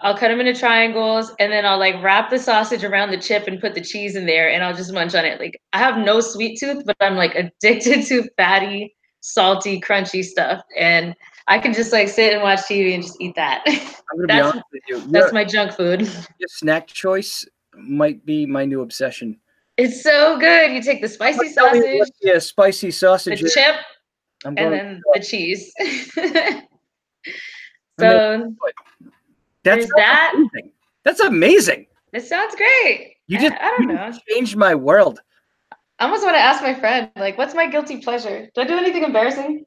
I'll cut them into triangles, and then I'll like wrap the sausage around the chip and put the cheese in there, and I'll just munch on it. Like I have no sweet tooth, but I'm like addicted to fatty, salty, crunchy stuff, and I can just like sit and watch TV and just eat that. I'm gonna be honest with you. That's my junk food. Your snack choice might be my new obsession. It's so good. You take the spicy sausage, spicy sausage, the chip, and then the cheese. So that's amazing. That's amazing. It sounds great. You just I don't know. Changed my world. I almost want to ask my friend, like, what's my guilty pleasure? Do I do anything embarrassing?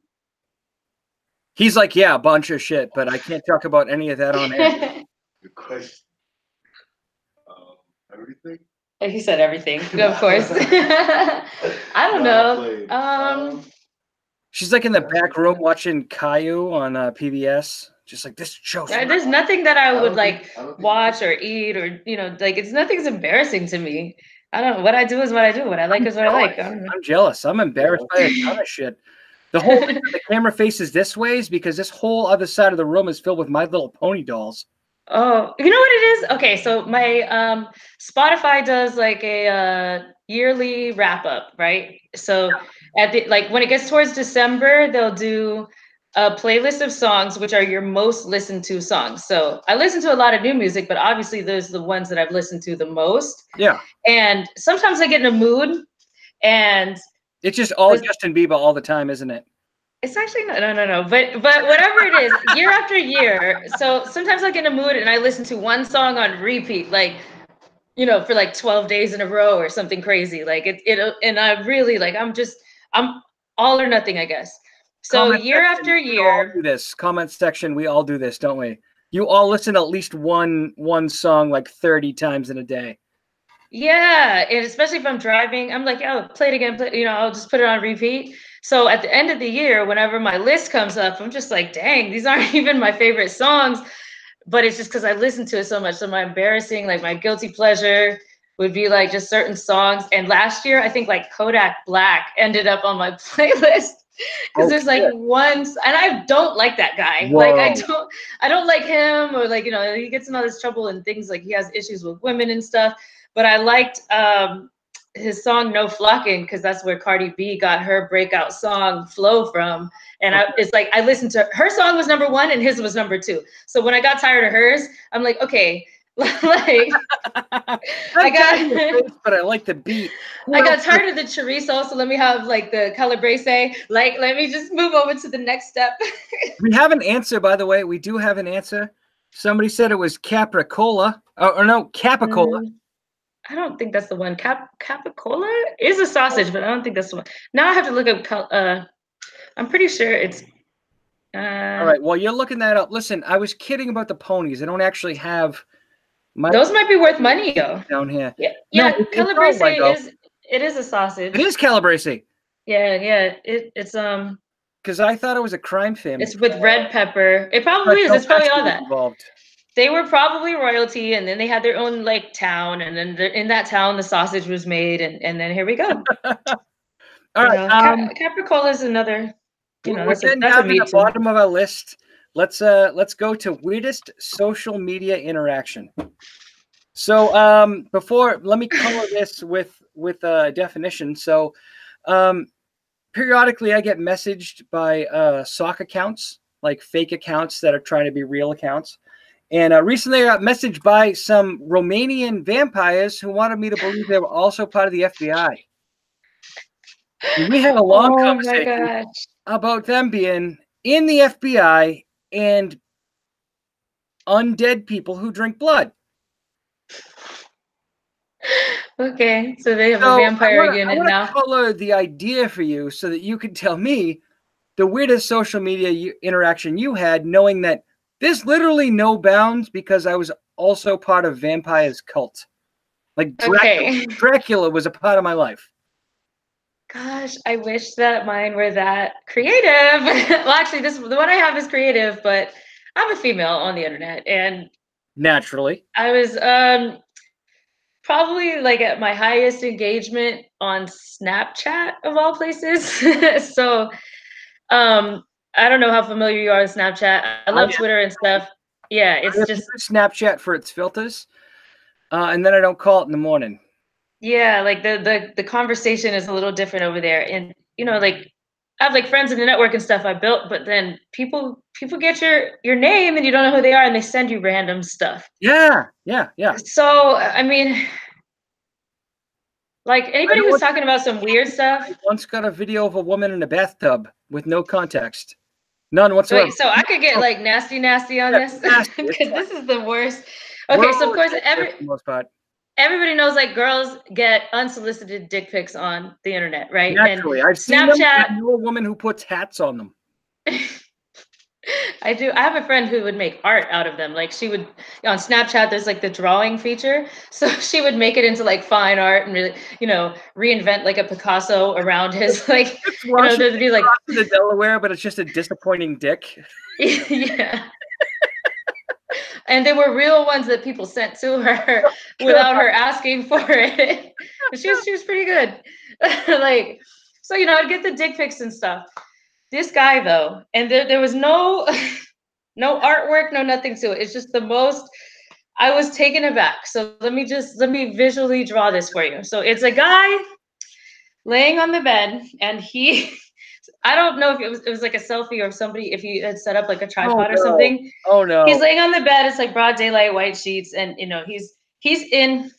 He's like, yeah, a bunch of shit, but I can't talk about any of that on air. Good question. Everything? He said everything, of course. I don't know. She's like in the back room watching Caillou on PBS. Just like this show. There's nothing that I would like watch or eat or like nothing's embarrassing to me. I don't know. What I do is what I do. What I like is what I like. I'm jealous. I'm embarrassed by a ton of shit. The whole reason the camera faces this way is because this whole other side of the room is filled with My Little Pony dolls. Oh, you know what it is? Okay, so my Spotify does like a yearly wrap up, right? So at the when it gets towards December, they'll do a playlist of songs which are your most listened to songs. So I listen to a lot of new music, but obviously those are the ones that I've listened to the most. Yeah. And sometimes I get in a mood And It's just all was Justin Bieber all the time, isn't it? it's actually no. But whatever it is, year after year. So sometimes I get in a mood and I listen to one song on repeat, like, you know, for like 12 days in a row or something crazy. Like and I really like I'm all or nothing, I guess. So Comment year section, after we all year. do this. Comment section, we all do this, don't we? You all listen to at least one song like 30 times in a day. Yeah, and especially if I'm driving, I'm like, oh, play it again, you know, I'll just put it on repeat. So at the end of the year, whenever my list comes up, I'm just like, dang, these aren't even my favorite songs, but it's just because I listen to it so much. So my embarrassing, like my guilty pleasure would be like just certain songs. And last year, I think like Kodak Black ended up on my playlist because Oh, there's like shit. and I don't like that guy. Whoa. Like I don't like him, or like, you know, he gets in all this trouble and things, like he has issues with women and stuff. But I liked his song "No Flocking" because that's where Cardi B got her breakout song "Flow" from. And it's like I listened to her song was number one and his was number two. So when I got tired of hers, I'm like, okay, like I got but I like the beat. I got tired of the chorizo, so let me have like the calabrese. Like, let me just move over to the next step. We have an answer, by the way. We do have an answer. Somebody said it was Capricola, or no, Capicola. I don't think that's the one. Capicola is a sausage, but I don't think that's the one. Now I have to look up. I'm pretty sure it's. All right. Well, you're looking that up. Listen, I was kidding about the ponies. I don't actually have my. Those might be worth money though. Down here. Yeah, No, yeah. Calabrese is a sausage. It is Calabrese. Yeah. It's Because I thought it was a crime family. It's with red pepper. It probably is. It's probably all that. Involved. They were probably royalty, and then they had their own like town, and then in that town the sausage was made, and then here we go. All right. Capricola is another. You know, we're getting down to the too. bottom of our list. Let's go to weirdest social media interaction. So before, let me color this with a definition. So periodically I get messaged by sock accounts, like fake accounts that are trying to be real accounts. And recently I got messaged by some Romanian vampires who wanted me to believe they were also part of the FBI. And we had a long conversation about them being in the FBI and undead people who drink blood. Okay, so they have a vampire unit now. I want to color the idea for you so that you can tell me the weirdest social media interaction you had, knowing that there's literally no bounds because I was also part of Vampire's cult. Like Dracula was a part of my life. Gosh, I wish that mine were that creative. Well, actually, the one I have is creative, but I'm a female on the internet, and naturally, I was probably like at my highest engagement on Snapchat of all places. So, I don't know how familiar you are with Snapchat. I love Twitter and stuff. Yeah, it's just Snapchat for its filters, and then I don't call it in the morning. Yeah, like the conversation is a little different over there, and you know, like I have like friends in the network and stuff I built, but then people get your name and you don't know who they are, and they send you random stuff. Yeah. So I mean, like anybody who's talking about some weird stuff. I once got a video of a woman in a bathtub with no context. None whatsoever. Wait, so I could get like nasty on this because this is the worst. Okay, so of course everybody knows like girls get unsolicited dick pics on the internet, right? Naturally, and I've seen them. I know a woman who puts hats on them. I do. I have a friend who would make art out of them. Like she would on Snapchat, there's like the drawing feature. So she would make it into like fine art and really, you know, reinvent like a Picasso around his like, you know, there'd be like the Delaware, but it's just a disappointing dick. Yeah. And they were real ones that people sent to her without her asking for it. She was pretty good. Like, so, you know, I'd get the dick pics and stuff. This guy though, and there was no artwork, no nothing to it. It's just the most, I was taken aback. So let me visually draw this for you. So it's a guy laying on the bed, and I don't know if it was like a selfie or somebody, if he had set up like a tripod or something. Oh no. He's laying on the bed. It's like broad daylight, white sheets, and you know, he's in,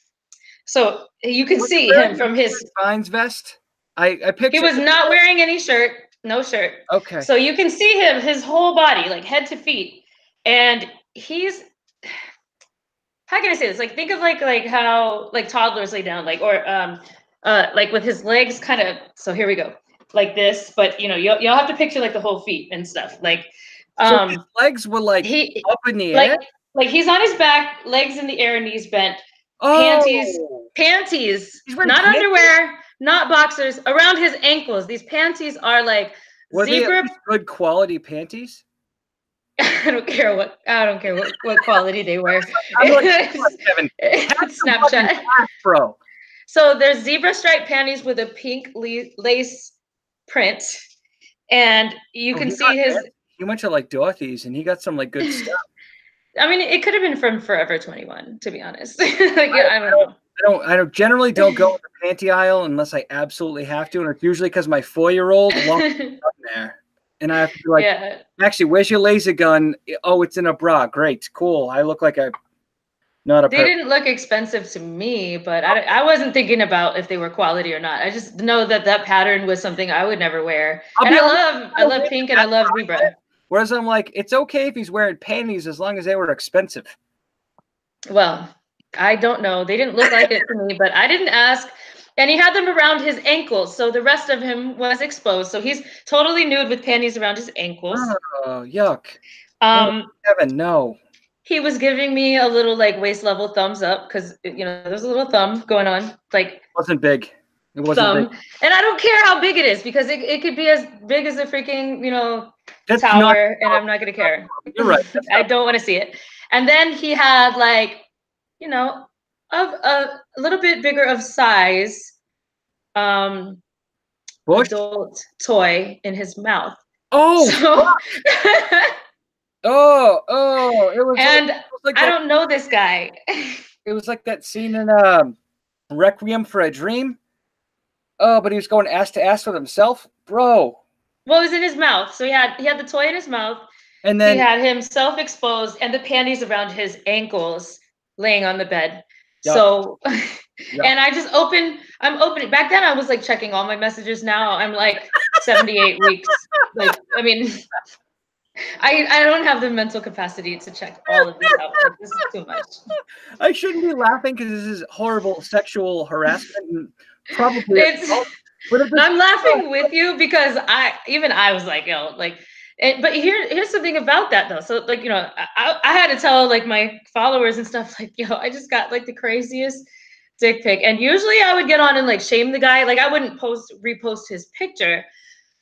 so you can see him from his Vines vest. I picture. He was not wearing any shirt, no shirt. Okay. So you can see him, his whole body, like head to feet, and he's. How can I say this? Like, think of like how like toddlers lay down, like or like with his legs kind of. So here we go, like this. But you know, you'll have to picture like the whole feet and stuff. Like, So his legs were like he up in the like air. like he's on his back, legs in the air, knees bent, panties, Oh, panties, he's wearing not panties? underwear, not boxers, around his ankles. These panties are like Were they at zebra. least good quality panties? I don't care what quality they wear. I'm like, come on, Kevin. It's Some fucking Snapchat. class, bro. So there's zebra striped panties with a pink lace print, and you Oh, can see his. he went to like Dorothy's and he got some like good stuff. I mean, it could have been from Forever 21, to be honest. Like, yeah, I don't know. I don't generally don't go in the panty aisle unless I absolutely have to, and it's usually because my 4-year-old wants to be there, and I have to be like, Yeah. actually, where's your laser gun? Oh, it's in a bra. Great, cool. I look like not a. They didn't look expensive to me, but I wasn't thinking about if they were quality or not. I just know that pattern was something I would never wear. And I love pink and I love zebra. Whereas I'm like, it's okay if he's wearing panties as long as they were expensive. Well, I don't know. They didn't look like it to me, but I didn't ask. And he had them around his ankles, so the rest of him was exposed. So he's totally nude with panties around his ankles. Oh, yuck. Kevin, no. He was giving me a little like waist level thumbs up because you know there's a little thumb going on, like it wasn't big. It wasn't big. And I don't care how big it is because it could be as big as a freaking That's tower, and I'm not gonna care. You're right. I don't want to see it. And then he had like of a little bit bigger of size adult toy in his mouth. Oh. So, oh, it was. And it was like I don't know this guy. It was like that scene in Requiem for a Dream. Oh, but he was going ass to ass with himself, bro. Well, it was in his mouth. So he had the toy in his mouth. And then he had himself exposed and the panties around his ankles laying on the bed. Yeah. So yeah. And I'm opening. Back then I was like checking all my messages. Now I'm like 78 weeks. Like, I mean, I don't have the mental capacity to check all of this out. Like, this is too much. I shouldn't be laughing because this is horrible sexual harassment. And probably I'm laughing with you because I was like, like. But here's the thing about that though. So like, I had to tell like my followers and stuff like, I just got like the craziest dick pic. And usually I would get on and like shame the guy. Like I wouldn't repost his picture,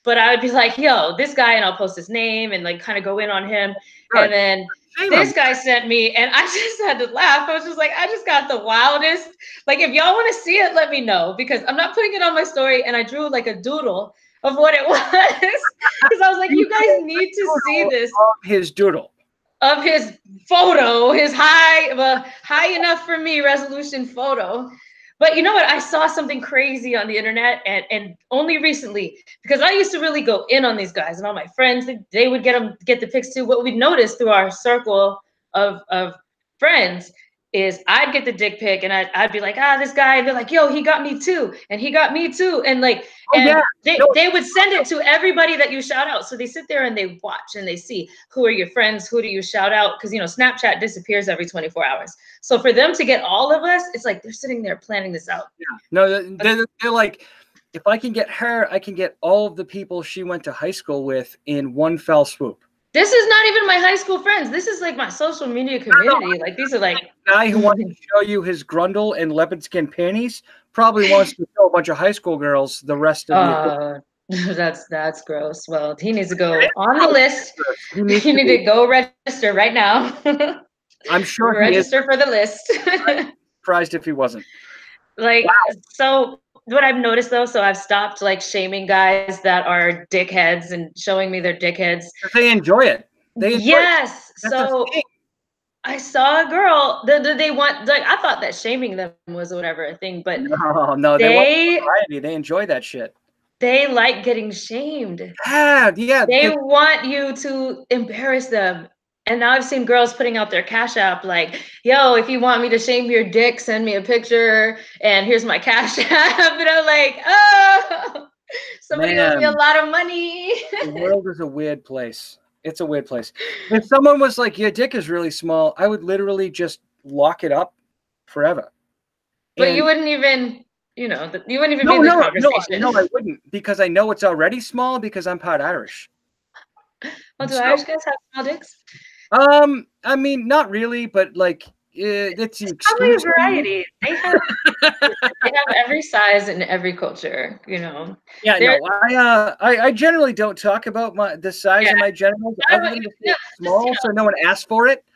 but I would be like, this guy, and I'll post his name and like kind of go in on him. Right. And then this guy sent me, and I just had to laugh. I was just like, I just got the wildest. Like, if y'all want to see it, let me know, because I'm not putting it on my story. And I drew like a doodle of what it was, because I was like, you guys need to see this. His doodle. Of his photo, his high enough for me resolution photo. But you know what? I saw something crazy on the internet, and only recently, because I used to really go in on these guys, and all my friends, they would get the pics too. What we noticed through our circle of friends is I'd get the dick pic, and I'd be like, this guy, and they're like, yo, he got me too, and he got me too, and like, they would send it to everybody that you shout out. So they sit there and they watch and they see who are your friends, who do you shout out, because Snapchat disappears every 24 hours. So for them to get all of us, it's like they're sitting there planning this out. Yeah. No, they're like, if I can get her, I can get all of the people she went to high school with in one fell swoop. This is not even my high school friends. This is like my social media community. Like, these are like the guy who wants to show you his grundle and leopard skin panties probably wants to show a bunch of high school girls the rest of the that's gross. Well, he needs to go on the list. He needs to go register right now. I'm sure register for the list. I'm surprised if he wasn't. Like, wow. So what I've noticed though, so I've stopped like shaming guys that are dickheads and showing me their dickheads. They enjoy it. Yes. So I saw a girl. They want, like, I thought that shaming them was whatever a thing, but no, they want variety. They enjoy that shit. They like getting shamed. Yeah. They want you to embarrass them. And now I've seen girls putting out their Cash App like, yo, if you want me to shame your dick, send me a picture, and here's my Cash App. And I'm like, oh. Somebody owes me a Man. lot of money. The world is a weird place. It's a weird place. If someone was like, your dick is really small, I would literally just lock it up forever. But And you wouldn't even, you wouldn't even be no, in this no, no, conversation. no, I wouldn't, because I know it's already small because I'm part Irish. Well, do So, Irish guys have small dicks? I mean, not really, but like, it's the Probably a excuse. variety. They have every size and every culture, Yeah, There, no, I generally don't talk about the size yeah, of my genitals I other don't- than to say no, it's small, so no one asked for it.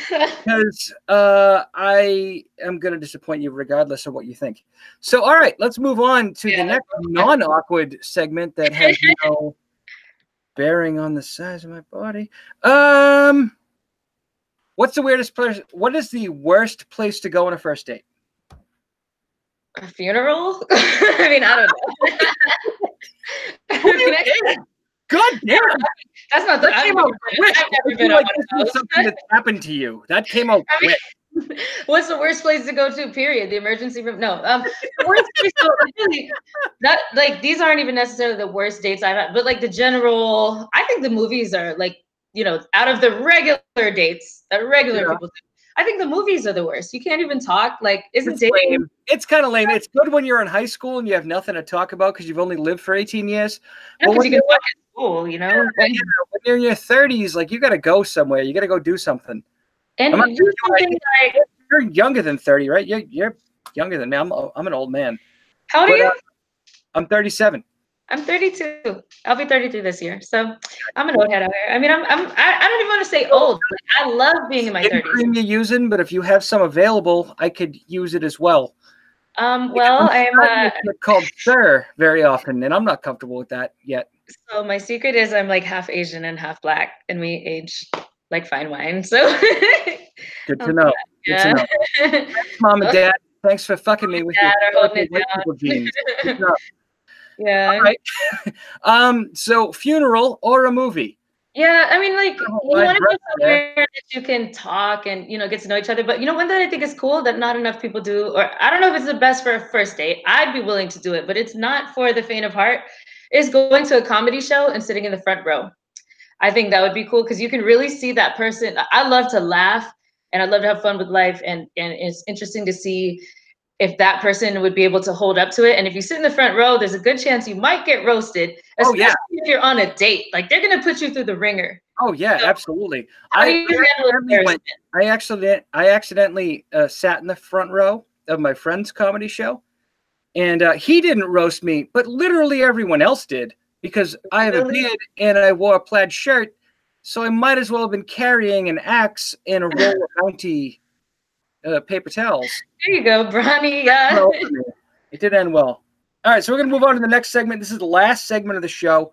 Because I am going to disappoint you regardless of what you think. So, all right, let's move on to the next non-awkward segment that has no bearing on the size of my body. What's the weirdest place? What is the worst place to go on a first date? A funeral? I mean, I don't know. God damn! That's not That came out quick. I've I never feel been on like one this of was those. something that's happened to you. That came out quick. What's the worst place to go to? Period. The emergency room. No. The worst place. So really, that like these aren't even necessarily the worst dates I've had, but like the general. I think the movies are like out of the regular dates that regular people do. I think the movies are the worst. You can't even talk. Like, isn't It's dating? lame. It's kind of lame. It's good when you're in high school and you have nothing to talk about because you've only lived for 18 years. No, because you can walk at school. When you're in your 30s, like you got to go somewhere. You got to go do something. And do something like you're younger than 30, right? You're younger than me. I'm an old man. How old are you? I'm 37. I'm 32. I'll be 33 this year. So I'm an old head out here. I mean, I don't even want to say old. Like, I love being in my 30s. Cream you're using, but if you have some available, I could use it as well. Well, I'm called sir very often, and I'm not comfortable with that yet. So my secret is I'm like half Asian and half black, and we age like fine wine. So good to know. Good to know. Thanks, Mom and Dad. Thanks for fucking me with your white genes. Yeah. Right. So funeral or a movie? Yeah, I mean, like, you want to go somewhere that you can talk and, get to know each other. But, one that I think is cool that not enough people do, or I don't know if it's the best for a first date. I'd be willing to do it, but it's not for the faint of heart, is going to a comedy show and sitting in the front row. I think that would be cool because you can really see that person. I love to laugh and I love to have fun with life. And it's interesting to see if that person would be able to hold up to it. And if you sit in the front row, there's a good chance you might get roasted, especially if you're on a date. Like, they're going to put you through the ringer. Oh, yeah, so, absolutely. I accidentally sat in the front row of my friend's comedy show. And he didn't roast me, but literally everyone else did because I have a beard and I wore a plaid shirt. So I might as well have been carrying an axe and a roll of Bounty paper towels. There you go, Bronny. Yeah. It did end well. All right, so we're going to move on to the next segment. This is the last segment of the show.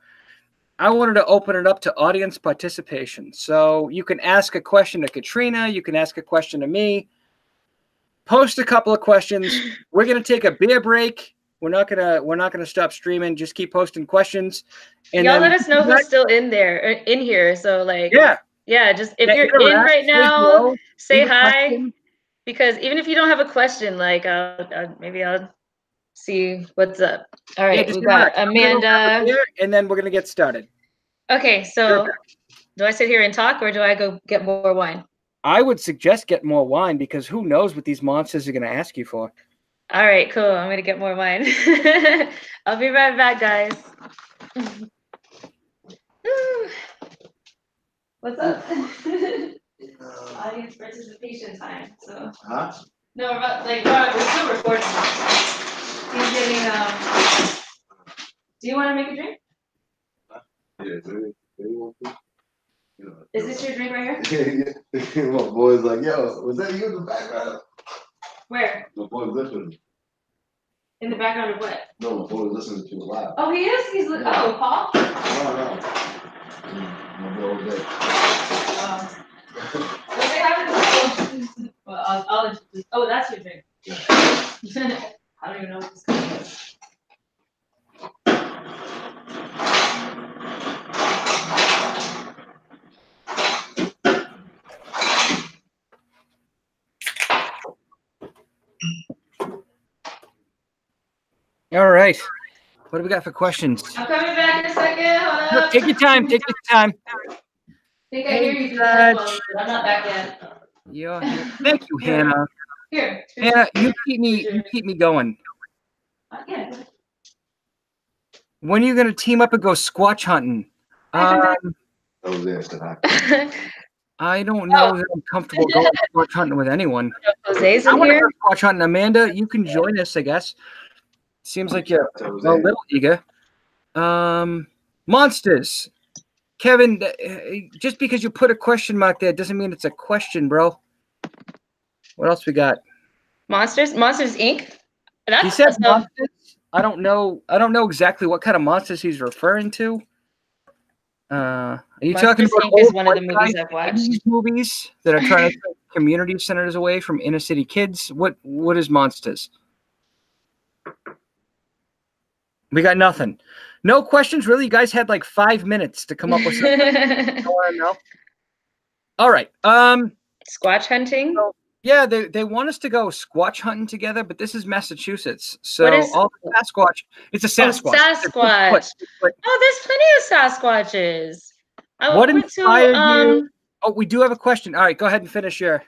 I wanted to open it up to audience participation. So you can ask a question to Katrina. You can ask a question to me. Post a couple of questions. We're going to take a beer break. We're not gonna stop streaming. Just keep posting questions. And y'all let us know who's still in here. So like, just if you're in right now, say hi. Question. Because even if you don't have a question, like maybe I'll see what's up. All right, we got Amanda, and then we're gonna get started. Okay, so do I sit here and talk, or do I go get more wine? I would suggest get more wine because who knows what these monsters are gonna ask you for. All right, cool. I'm gonna get more wine. I'll be right back, guys. What's up? Audience participation time. So. No, we're still recording. He's getting. Do you want to make a drink? Yeah. Is this your drink right here? Yeah. My boy's like, yo, was that you in the background? Where? My boy's listening. In the background of what? No, my boy's listening to it live. Oh, he is? He's listening. Oh, Paul? No. My boy was there. What they have? Well, I'll introduce. Oh, that's your drink. I don't even know what this is. All right. What do we got for questions? I'm coming back in a second. Hold up. Take your time. Take your time. I think I hear you through the Sarge. headphones, but I'm not back yet. You're here. Thank you, Here. Hannah. Here. Hannah, you keep me going. Yeah. When are you gonna team up and go squatch hunting? That was it. Said hi. I don't know that I'm comfortable going squatch hunting with anyone. Jose's I in want to here. go squatch hunting. Amanda, you can join us, I guess. Seems like you're a Jose. little eager. Monsters. Kevin, just because you put a question mark there doesn't mean it's a question, bro. What else we got? Monsters Inc. He said monsters. I don't know exactly what kind of monsters he's referring to. Are you talking Monsters about Inc. is old one of the white movies guy I've watched. 80s movies that are trying to take community centers away from inner city kids? What is monsters? We got nothing. No questions, really? You guys had like 5 minutes to come up with something. I want to know. All right. Squatch hunting. So, yeah, they want us to go squatch hunting together, but this is Massachusetts. So What is- all the Sasquatch, it's a Sasquatch. Sasquatch. Oh, there's plenty of Sasquatches. I What went inspired to you? Oh, we do have a question. All right, go ahead and finish your.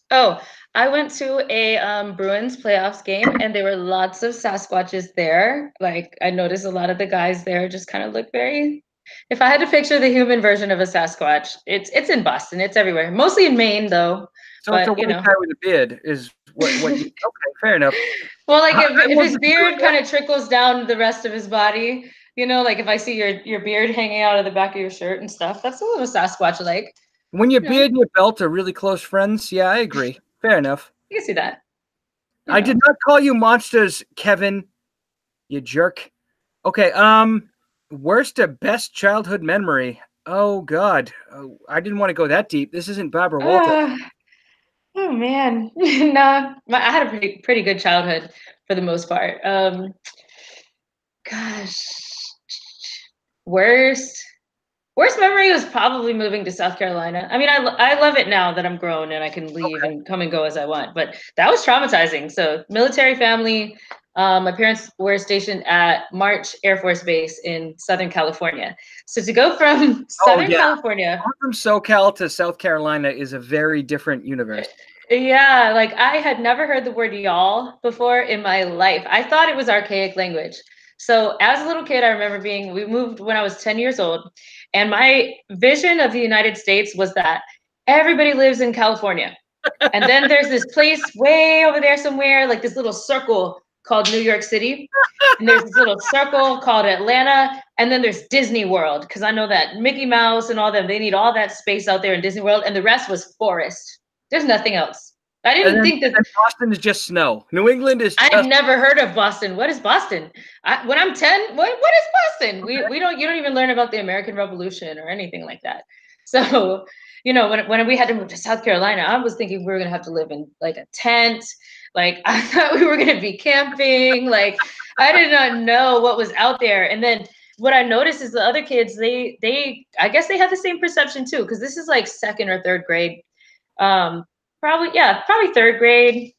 Oh, I went to a Bruins playoffs game and there were lots of Sasquatches there. Like I noticed a lot of the guys there just kind of look very. If I had to picture the human version of a Sasquatch, it's in Boston. It's everywhere. Mostly in Maine though. So it's a But you white know. guy with a beard is what you okay, fair enough. Well, like if his wasn't beard sure. kind of trickles down the rest of his body, you know, like if I see your beard hanging out of the back of your shirt and stuff, that's a little Sasquatch like. When your Yeah. beard and your belt are really close friends, yeah, I agree. Fair enough. You can see that. I did not call you monsters, Kevin. You jerk. Okay, worst or best childhood memory? Oh God, I didn't want to go that deep. This isn't Barbara Walters. Oh man, no, I had a pretty good childhood for the most part. Gosh, worst memory was probably moving to South Carolina. I mean, I love it now that I'm grown and I can leave and come and go as I want. But that was traumatizing. So military family. My parents were stationed at March Air Force Base in Southern California. So to go from Southern California, going from SoCal to South Carolina is a very different universe. Yeah, like I had never heard the word y'all before in my life. I thought it was archaic language. So as a little kid, I remember we moved when I was 10 years old, and my vision of the United States was that everybody lives in California. And then there's this place way over there somewhere, like this little circle called New York City. And there's this little circle called Atlanta. And then there's Disney World, because I know that Mickey Mouse and all them, they need all that space out there in Disney World. And the rest was forest. There's nothing else. I didn't think that Boston is just snow. New England is just... I've never heard of Boston. What is Boston? When I'm 10, what is Boston? You don't even learn about the American Revolution or anything like that. So, you know, when we had to move to South Carolina, I was thinking we were gonna have to live in like a tent. Like I thought we were gonna be camping. Like I did not know what was out there. And then what I noticed is the other kids, they I guess they had the same perception too, because this is like second or third grade. Probably third grade.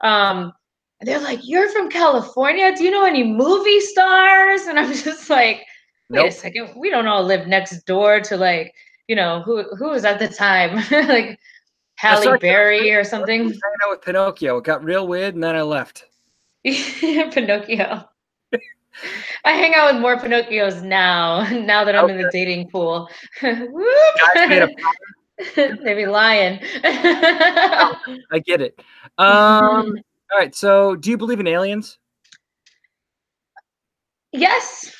They're like, "You're from California? Do you know any movie stars?" And I'm just like, "Wait a second, we don't all live next door to like, you know, who was at the time, like Halle Berry or something." I was hanging out with Pinocchio. It got real weird, and then I left. Pinocchio. I hang out with more Pinocchios now. Now that I'm in the dating pool. They be lying. I get it. All right. So, do you believe in aliens? Yes.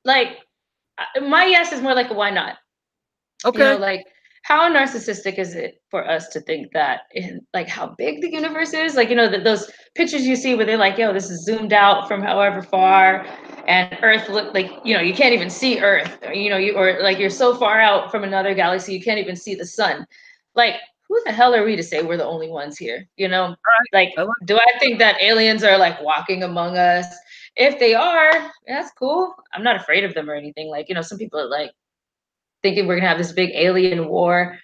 Like my yes is more like a why not. Okay. You know, like how narcissistic is it for us to think that in like how big the universe is? Like, you know, those pictures you see where they're like, yo, this is zoomed out from however far, and Earth look like, you know, you can't even see Earth, or, you know, or like you're so far out from another galaxy you can't even see the sun. Like, who the hell are we to say we're the only ones here? You know, like, do I think that aliens are like walking among us? If they are, that's cool. I'm not afraid of them or anything. Like, you know, some people are like thinking we're gonna have this big alien war.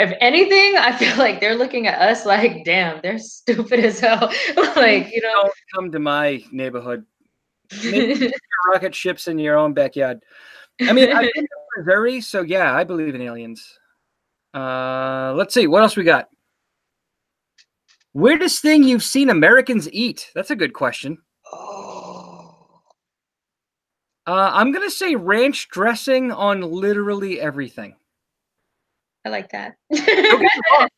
if anything, I feel like they're looking at us like, damn, they're stupid as hell. Like, you know. Don't come to my neighborhood. Maybe your rocket ships in your own backyard. I mean, I've been to Missouri, so yeah, I believe in aliens. Let's see, what else we got? Weirdest thing you've seen Americans eat? That's a good question. Oh, I'm gonna say ranch dressing on literally everything. I like that. Don't get me wrong,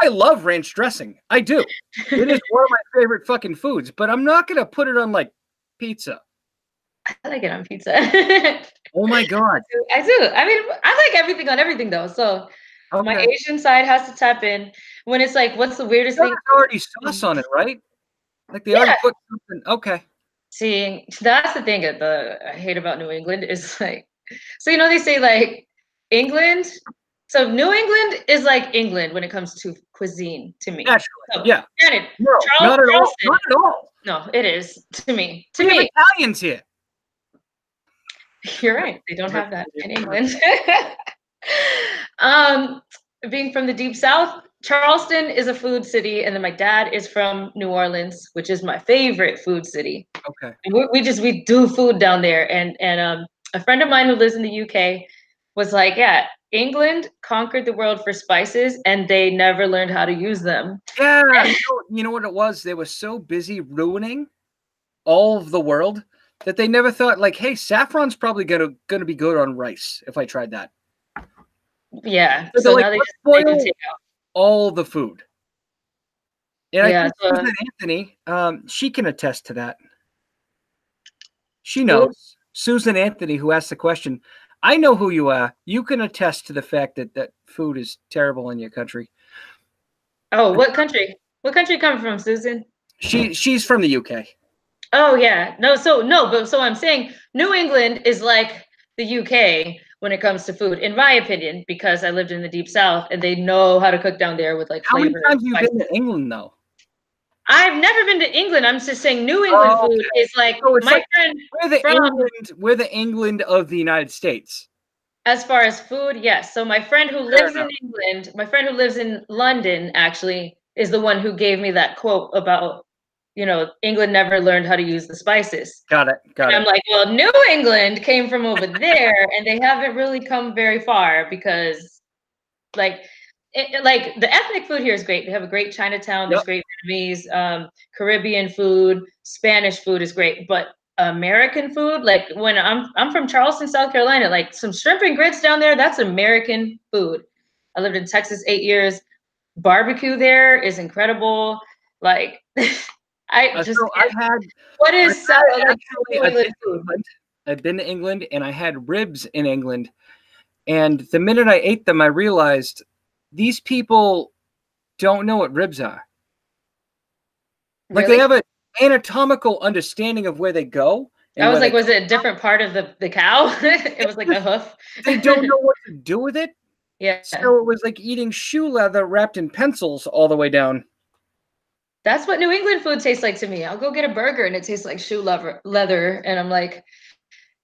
I love ranch dressing. I do. It is one of my favorite fucking foods, but I'm not gonna put it on like pizza. I like it on pizza. Oh my god. I do. I mean, I like everything on everything though. So my Okay. Asian side has to tap in when it's like, what's the weirdest thing? There's already sauce on it, right? Like they already Yeah. put something. Okay. See, that's the thing that I hate about New England is like, so you know they say like England. So New England is like England when it comes to cuisine to me. Naturally. So, Yeah. granted, No, not at all. Charleston. Not at all. No, it is to me. To We have me, Italians here. you're right. They don't have that in England. um, being from the deep South, Charleston is a food city, and then my dad is from New Orleans, which is my favorite food city. Okay. And we do food down there, and a friend of mine who lives in the UK was like, yeah, England conquered the world for spices, and they never learned how to use them. Yeah. You know what it was? They were so busy ruining all of the world that they never thought, like, hey, saffron's probably gonna be good on rice if I tried that. Yeah, So so like, now they let's just boil take out. all the food. And I Yeah, think so Susan Anthony, she can attest to that. She who? knows. Susan Anthony, who asked the question, I know who you are. You can attest to the fact that food is terrible in your country. Oh, what country? What country you come from, Susan? She's from the UK. Oh yeah, but so I'm saying New England is like the UK when it comes to food, in my opinion, because I lived in the deep South and they know how to cook down there with like How many flavor. times have you been to England though? I've never been to England. I'm just saying New England Oh, food is like so it's my like friend we're from the England of the United States. as far as food, yes. So my friend who Fair lives in enough. England, my friend who lives in London actually is the one who gave me that quote about, you know, England never learned how to use the spices. Got it. And I'm like, well, New England came from over there, and they haven't really come very far because, like, like the ethnic food here is great. They have a great Chinatown. There's Yep. great Vietnamese, Caribbean food, Spanish food is great, but American food, like when I'm from Charleston, South Carolina, like some shrimp and grits down there, that's American food. I lived in Texas 8 years. Barbecue there is incredible. Like, I just So I had what is actually New England food? I've been to England and I had ribs in England. And the minute I ate them, I realized these people don't know what ribs are. Like Really? they have an anatomical understanding of where they go. And I was where like, they was it a different part of the cow? It was like the hoof. they don't know what to do with it. Yeah. So it was like eating shoe leather wrapped in pencils all the way down. That's what New England food tastes like to me. I'll go get a burger and it tastes like shoe leather. And I'm like,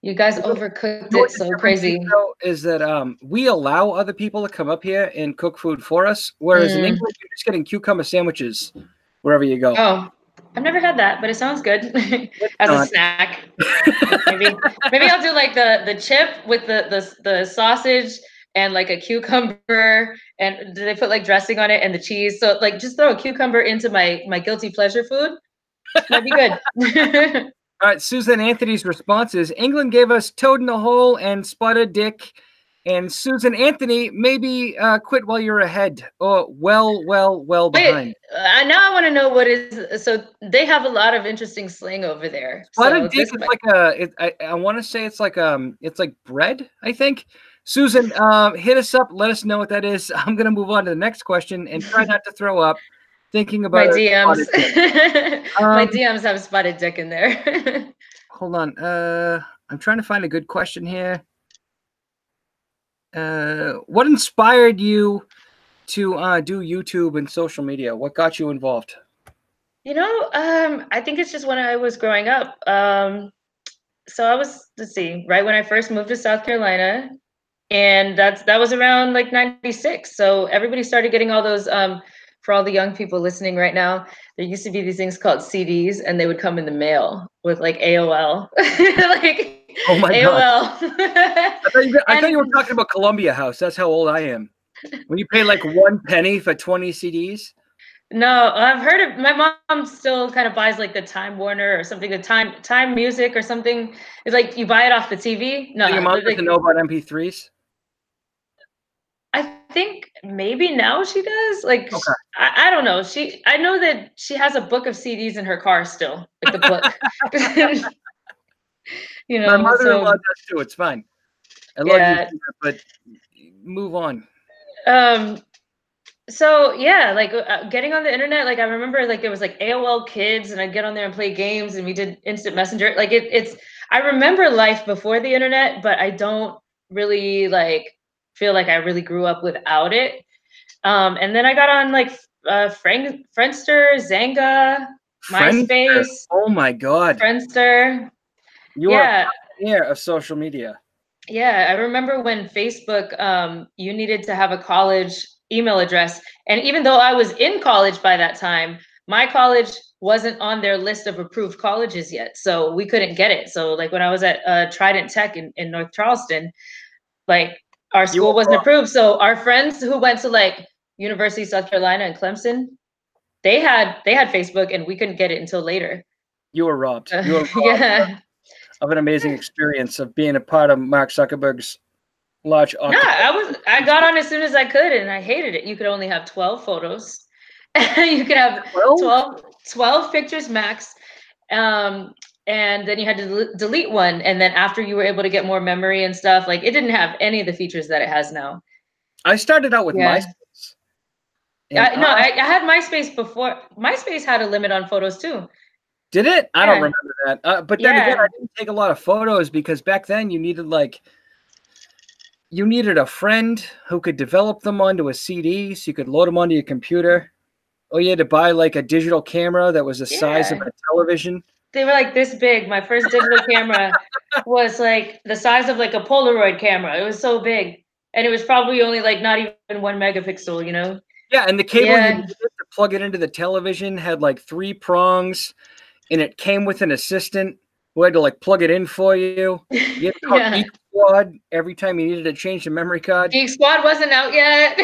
you guys overcooked You know it what the so difference crazy. is, though, is that we allow other people to come up here and cook food for us, whereas in England you're just getting cucumber sandwiches wherever you go. Oh, I've never had that, but it sounds good as a not. snack. maybe I'll do like the chip with the sausage and like a cucumber, and do they put like dressing on it and the cheese? So like just throw a cucumber into my guilty pleasure food. Might be good. All right, Susan Anthony's response is England gave us toad in the hole and spotted dick. And Susan Anthony, maybe quit while you're ahead. Oh, well behind. Now I want to know what is, so they have a lot of interesting slang over there. Spotted So dick is like I want to say it's like bread, I think. Susan, hit us up. Let us know what that is. I'm gonna move on to the next question and try not to throw up thinking about my DMs. My Um, DMs have spotted dick in there. Hold on. I'm trying to find a good question here. What inspired you to do YouTube and social media? What got you involved? You know, I think it's just when I was growing up. So I was, let's see, right when I first moved to South Carolina, And that was around like 96. So everybody started getting all those for all the young people listening right now, there used to be these things called CDs and they would come in the mail with like AOL. Like Oh my God. AOL. I thought you were talking about Columbia House. That's how old I am. When you pay like 1 penny for 20 CDs. No, I've heard of, my mom still kind of buys like the Time Warner or something, the Time Music or something. It's like you buy it off the TV. No, So your mom doesn't know about MP3s? I think maybe now she does. Like, Okay. I don't know. I know that she has a book of CDs in her car still, like the book. You My know, mother-in-law so does too. It's fine. I love yeah. you, but move on. So yeah, like getting on the internet, like I remember like there was like AOL Kids and I'd get on there and play games and we did instant messenger. Like it's I remember life before the internet, but I don't really like feel like I really grew up without it. And then I got on like Friendster, Zanga, Friendster. MySpace, Oh my God. Friendster. You are a Yeah, pioneer of social media. yeah. I remember when Facebook, you needed to have a college email address. And even though I was in college by that time, my college wasn't on their list of approved colleges yet. So we couldn't get it. So like when I was at Trident Tech in North Charleston, like our You school were wasn't robbed. approved. So our friends who went to like University of South Carolina and Clemson, they had Facebook and we couldn't get it until later. You were robbed. You were robbed Yeah. of an amazing experience of being a part of Mark Zuckerberg's large No, octopus. I got on as soon as I could and I hated it. You could only have 12 photos. You could have 12? 12 pictures max. Um, and then you had to delete one. And then after you were able to get more memory and stuff, like it didn't have any of the features that it has now. I started out with Yeah. MySpace. And No, I had MySpace before. MySpace had a limit on photos too. did it? I don't Yeah. remember that. But then again, Yeah. I didn't take a lot of photos because back then you needed a friend who could develop them onto a CD so you could load them onto your computer. Or you had to buy like a digital camera that was the size of Yeah. a television. They were like this big. My first digital camera was like the size of like a Polaroid camera. It was so big. And it was probably only like not even 1 megapixel, you know? Yeah, and the cable you Yeah. needed to plug it into the television had like 3 prongs, and it came with an assistant who had to like plug it in for you. You had to call Yeah. Geek Squad every time you needed to change the memory card. Geek Squad wasn't out yet.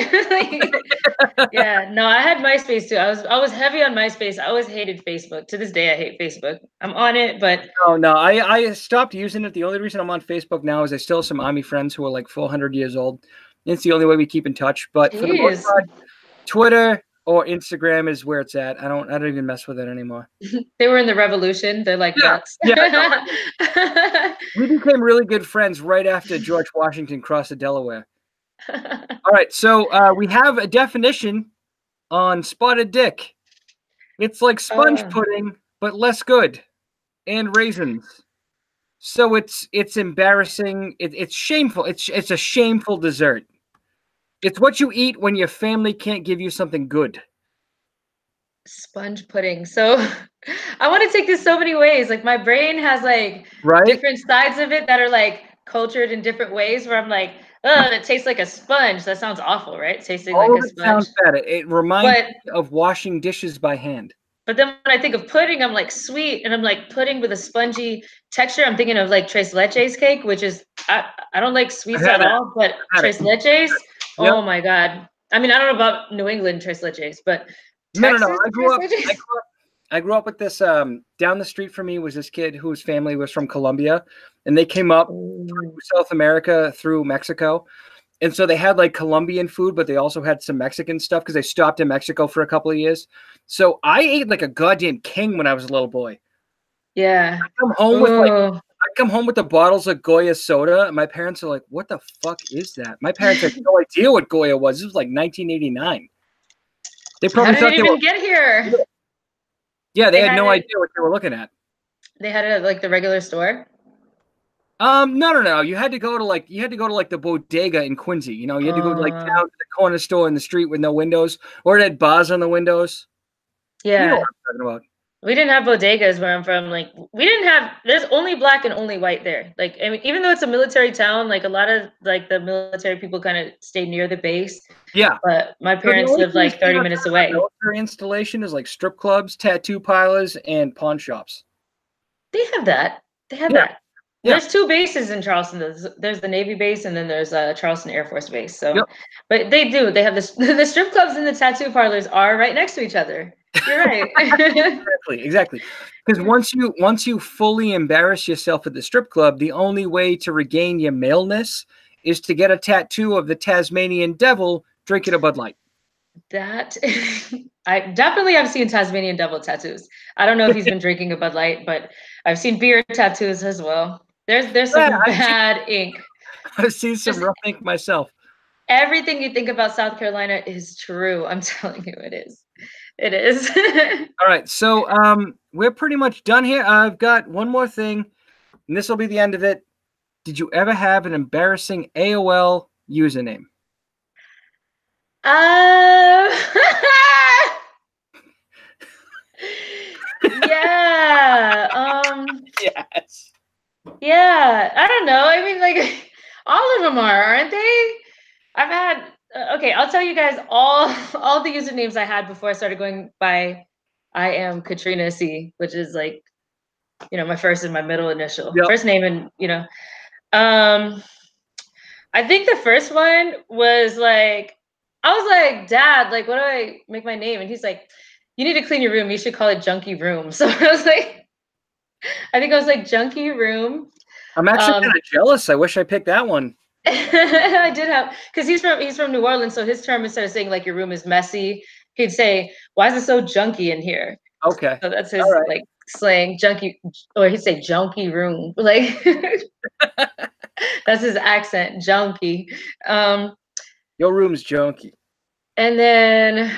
Yeah, no, I had MySpace too. I was heavy on MySpace. I always hated Facebook. To this day, I hate Facebook. I'm on it, but No, I stopped using it. The only reason I'm on Facebook now is I still have some Army friends who are like 400 years old. It's the only way we keep in touch. But for the most jeez, part, Twitter or Instagram is where it's at. I don't even mess with it anymore. they were in the revolution. They're like Yeah, nuts. yeah. We became really good friends right after George Washington crossed the Delaware. All right, so we have a definition on spotted dick. It's like sponge Oh. pudding, but less good, and raisins. So it's embarrassing. It's shameful. It's a shameful dessert. It's what you eat when your family can't give you something good. Sponge pudding. So I want to take this so many ways. Like my brain has like Right? different sides of it that are like cultured in different ways where I'm like, oh, it tastes like a sponge. That sounds awful, right? Tasting All like of a it sponge. sounds bad. It reminds But me of washing dishes by hand. but then when I think of pudding, I'm like sweet and I'm like pudding with a spongy texture. I'm thinking of like tres leches cake, which is I don't like sweets had at it. all, but Had it. tres leches, Yep. oh my God. I mean, I don't know about New England tres leches, but No. Texas I grew tres up. leches? I grew up with this. Down the street from me was this kid whose family was from Colombia, and they came up through South America through Mexico, and so they had like Colombian food, but they also had some Mexican stuff because they stopped in Mexico for a couple of years. So I ate like a goddamn king when I was a little boy. Yeah. I come home with the bottles of Goya soda, and my parents are like, "What the fuck is that?" My parents had no idea what Goya was. This was like 1989. They How probably did thought it they even were. get here? Yeah, they had had no it- idea what they were looking at. They had it at like the regular store. No. You had to go to like the bodega in Quincy. You know, you had to go like down to the corner store in the street with no windows, or it had bars on the windows. You know Yeah. what I'm talking about. We didn't have bodegas where I'm from. Like we didn't have. There's only black and only white there. Like I mean, even though it's a military town, like a lot of like the military people kind of stay near the base. Yeah. But my So the parents only lived place like we 30 have minutes kind of a away. military installation is like strip clubs, tattoo parlors, and pawn shops. They have that. They have Yeah. that. Yeah. There's two bases in Charleston. There's the Navy base and then there's Charleston Air Force Base. So, Yep. but they do. They have this. The strip clubs and the tattoo parlors are right next to each other. You're right. Exactly. Because once you fully embarrass yourself at the strip club, the only way to regain your maleness is to get a tattoo of the Tasmanian devil drinking a Bud Light. That I definitely have seen Tasmanian devil tattoos. I don't know if he's been drinking a Bud Light, but I've seen beer tattoos as well. There's Yeah, some bad ink. I've seen some Just rough ink myself. everything you think about South Carolina is true. I'm telling you, it is. It is. All right, so we're pretty much done here. I've got one more thing, and this will be the end of it. Did you ever have an embarrassing AOL username? Uh, yeah. Yes. Yeah. I don't know. I mean, like, all of them aren't they? I've had. Okay, I'll tell you guys all the usernames I had before I started going by. I am Katrina C, which is like, my first and my middle initial, Yep. first name, and I think the first one was like, I was like, Dad, like, what do I make my name? And he's like, you need to clean your room. You should call it Junkie Room. So I was like, I think I was like Junkie Room. I'm actually kind of jealous. I wish I picked that one. I did have, because he's from New Orleans, so his term, instead of saying like your room is messy, he'd say, why is it so junky in here? Okay. So that's his All right. like slang, junkie, or he'd say junkie room. Like that's his accent, junkie. Your room's junky. And then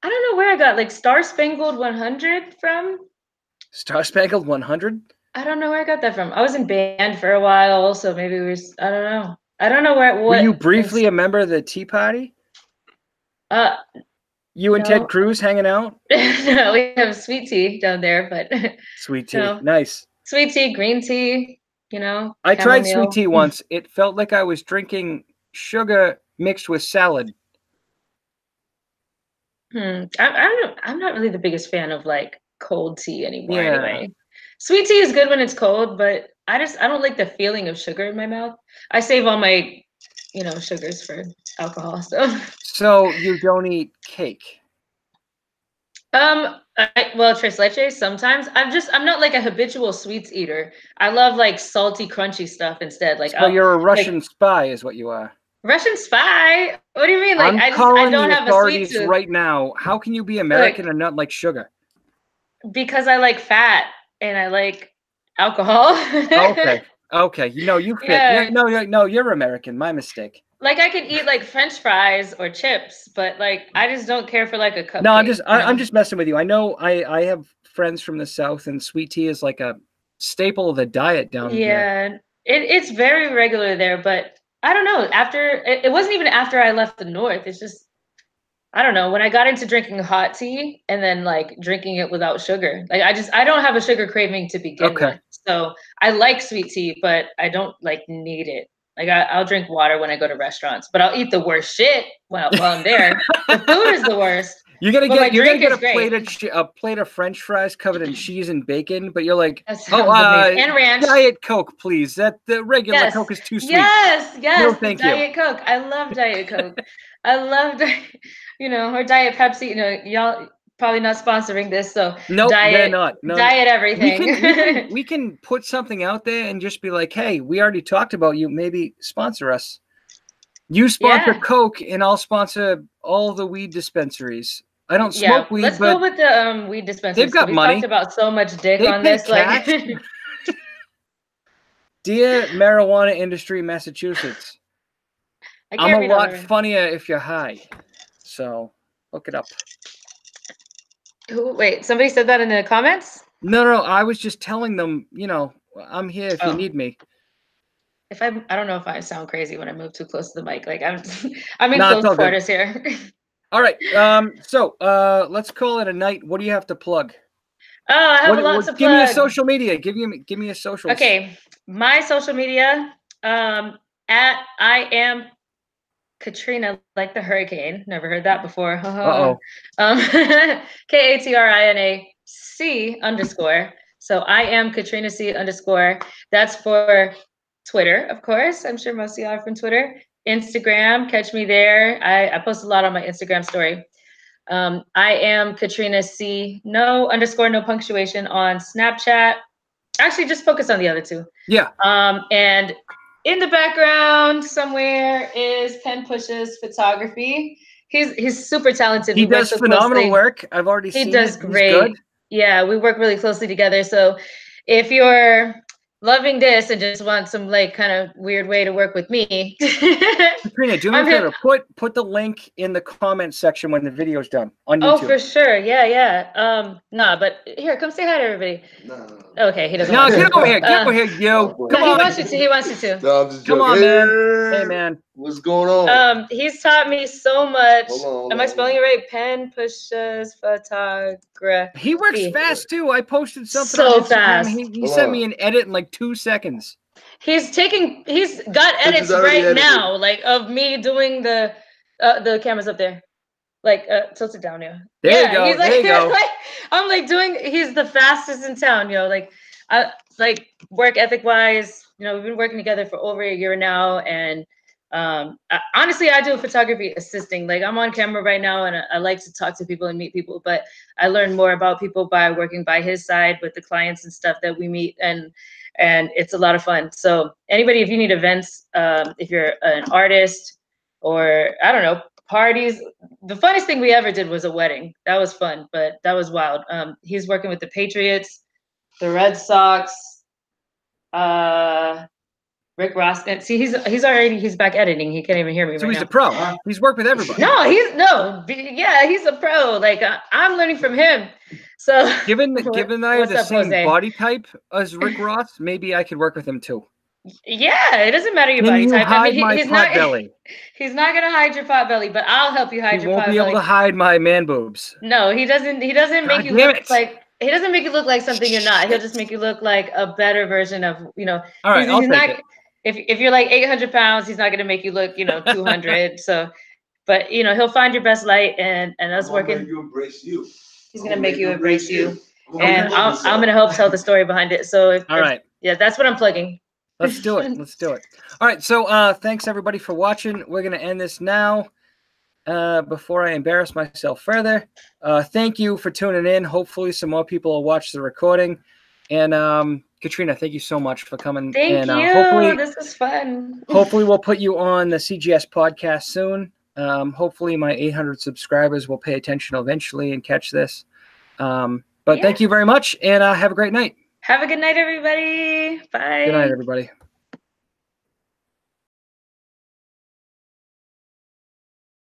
I don't know where I got like Star Spangled 100 from. Star Spangled 100? I don't know where I got that from. I was in band for a while, so maybe we was, I don't know. I don't know what. Were you briefly a member of the Tea Party? You and no. Ted Cruz hanging out? No, we have sweet tea down there, but Sweet tea. Nice. Sweet tea, green tea, I tried chamomile. sweet tea once. It felt like I was drinking sugar mixed with salad. I'm not really the biggest fan of like cold tea anymore. Yeah. Anyway, sweet tea is good when it's cold, but I don't like the feeling of sugar in my mouth. I save all my, sugars for alcohol. So you don't eat cake? Well, tres leches sometimes. I'm not like a habitual sweets eater. I love like salty, crunchy stuff instead. Like, So you're a Russian spy, is what you are. Russian spy? What do you mean? Like, I'm I calling don't the have a sweet authorities tooth right now. How can you be American and not like sugar? because I like fat and I like alcohol. Okay. Okay. You fit. Yeah. No, you're American. My mistake. Like I could eat like French fries or chips, but like I just don't care for like a cupcake. No, I'm just messing with you. I know I have friends from the South, and sweet tea is like a staple of the diet down there. Yeah, it's very regular there, but I don't know. After it wasn't even after I left the North. It's just I don't know. When I got into drinking hot tea and then like drinking it without sugar, like I don't have a sugar craving to begin with. So I like sweet tea, but I don't like need it. Like I'll drink water when I go to restaurants, but I'll eat the worst shit while I'm there. The food is the worst. You're gonna get a plate of French fries covered in cheese and bacon, but you're like, and ranch, Diet Coke, please. That the regular Coke is too sweet. Yes, no, thank Diet Coke. I love Diet Coke. I love, or Diet Pepsi. Y'all probably not sponsoring this, so nope, they're not. No, Diet everything. We can put something out there and just be like, hey, we already talked about you. Maybe sponsor us. You sponsor Coke, and I'll sponsor all the weed dispensaries. I don't smoke weed. Let's go with the weed dispensaries. They've got money. We talked about so much dick on this. Like, dear marijuana industry, Massachusetts. I'm a lot funnier if you're high. So look it up. Wait, somebody said that in the comments? No. I was just telling them, I'm here if you need me. I don't know if I sound crazy when I move too close to the mic. Like I'm in close quarters here. All right. So let's call it a night. What do you have to plug? Oh, I have a lot to Give me a plug. social media. Give me a social. Okay, my social media at I am Katrina, like the hurricane. Never heard that before. Uh-oh. KATRINAC_. So I am Katrina C_. That's for Twitter, of course. I'm sure most of y'all are from Twitter. Instagram, catch me there. I post a lot on my Instagram story. I am Katrina C. No punctuation on Snapchat. Actually, just focus on the other two. Yeah. And in the background somewhere is Pen Push's photography. He's super talented. He does phenomenal work. I've already seen it. He does great. Yeah, we work really closely together. So if you're loving this and just want some like kind of weird way to work with me, Katrina, do me a favor. Put the link in the comment section when the video's done on YouTube. Oh, for sure. Yeah. No, but here, come say hi to everybody. No. Okay, he doesn't. No, get over here. Get over here, yo. Come on. He wants you to. He wants you to. No, I'm just joking. Come on, man. Hey, man. What's going on? He's taught me so much. Hold on, Am I spelling it right? Pen Pushes Photography. He works fast too. I posted something so on Instagram. fast. He sent me an edit in like 2 seconds. He's got edits right now, like of me doing the cameras up there. Like tilt it down, yeah. There you go. He's like, there you go. like, I'm like he's the fastest in town, like like work ethic wise, we've been working together for over a year now, and honestly, I do photography assisting. Like I'm on camera right now, and I like to talk to people and meet people, but I learn more about people by working by his side with the clients and stuff that we meet, and it's a lot of fun. So anybody, if you need events, if you're an artist or I don't know, parties. The funnest thing we ever did was a wedding. That was fun, but that was wild. He's working with the Patriots, the Red Sox, Rick Ross. And see, he's back editing. He can't even hear me so right now. So he's a pro. He's worked with everybody. No, he's a pro. Like I'm learning from him. So given I have the same body type as Rick Ross, maybe I could work with him too. Yeah, it doesn't matter your body type. I mean, he's not belly. He's not gonna hide your pot belly, but I'll help you hide your pot belly. He won't be able to hide my man boobs. No, he doesn't. He doesn't make you look like. He doesn't make you look like something you're not. He'll just make you look like a better version of All right, I'll take it. If you're like 800 pounds, he's not gonna make you look 200. So, but he'll find your best light, and us working. Make you embrace you. He's gonna make you embrace you, and I'm gonna help tell the story behind it. So all right, yeah, that's what I'm plugging. Let's do it. Let's do it. All right. So thanks, everybody, for watching. We're going to end this now before I embarrass myself further. Thank you for tuning in. Hopefully, some more people will watch the recording. And Katrina, thank you so much for coming. Thank you. This was fun. Hopefully, we'll put you on the CGS podcast soon. Hopefully, my 800 subscribers will pay attention eventually and catch this. But thank you very much, and have a great night. Have a good night, everybody. Bye. Good night, everybody.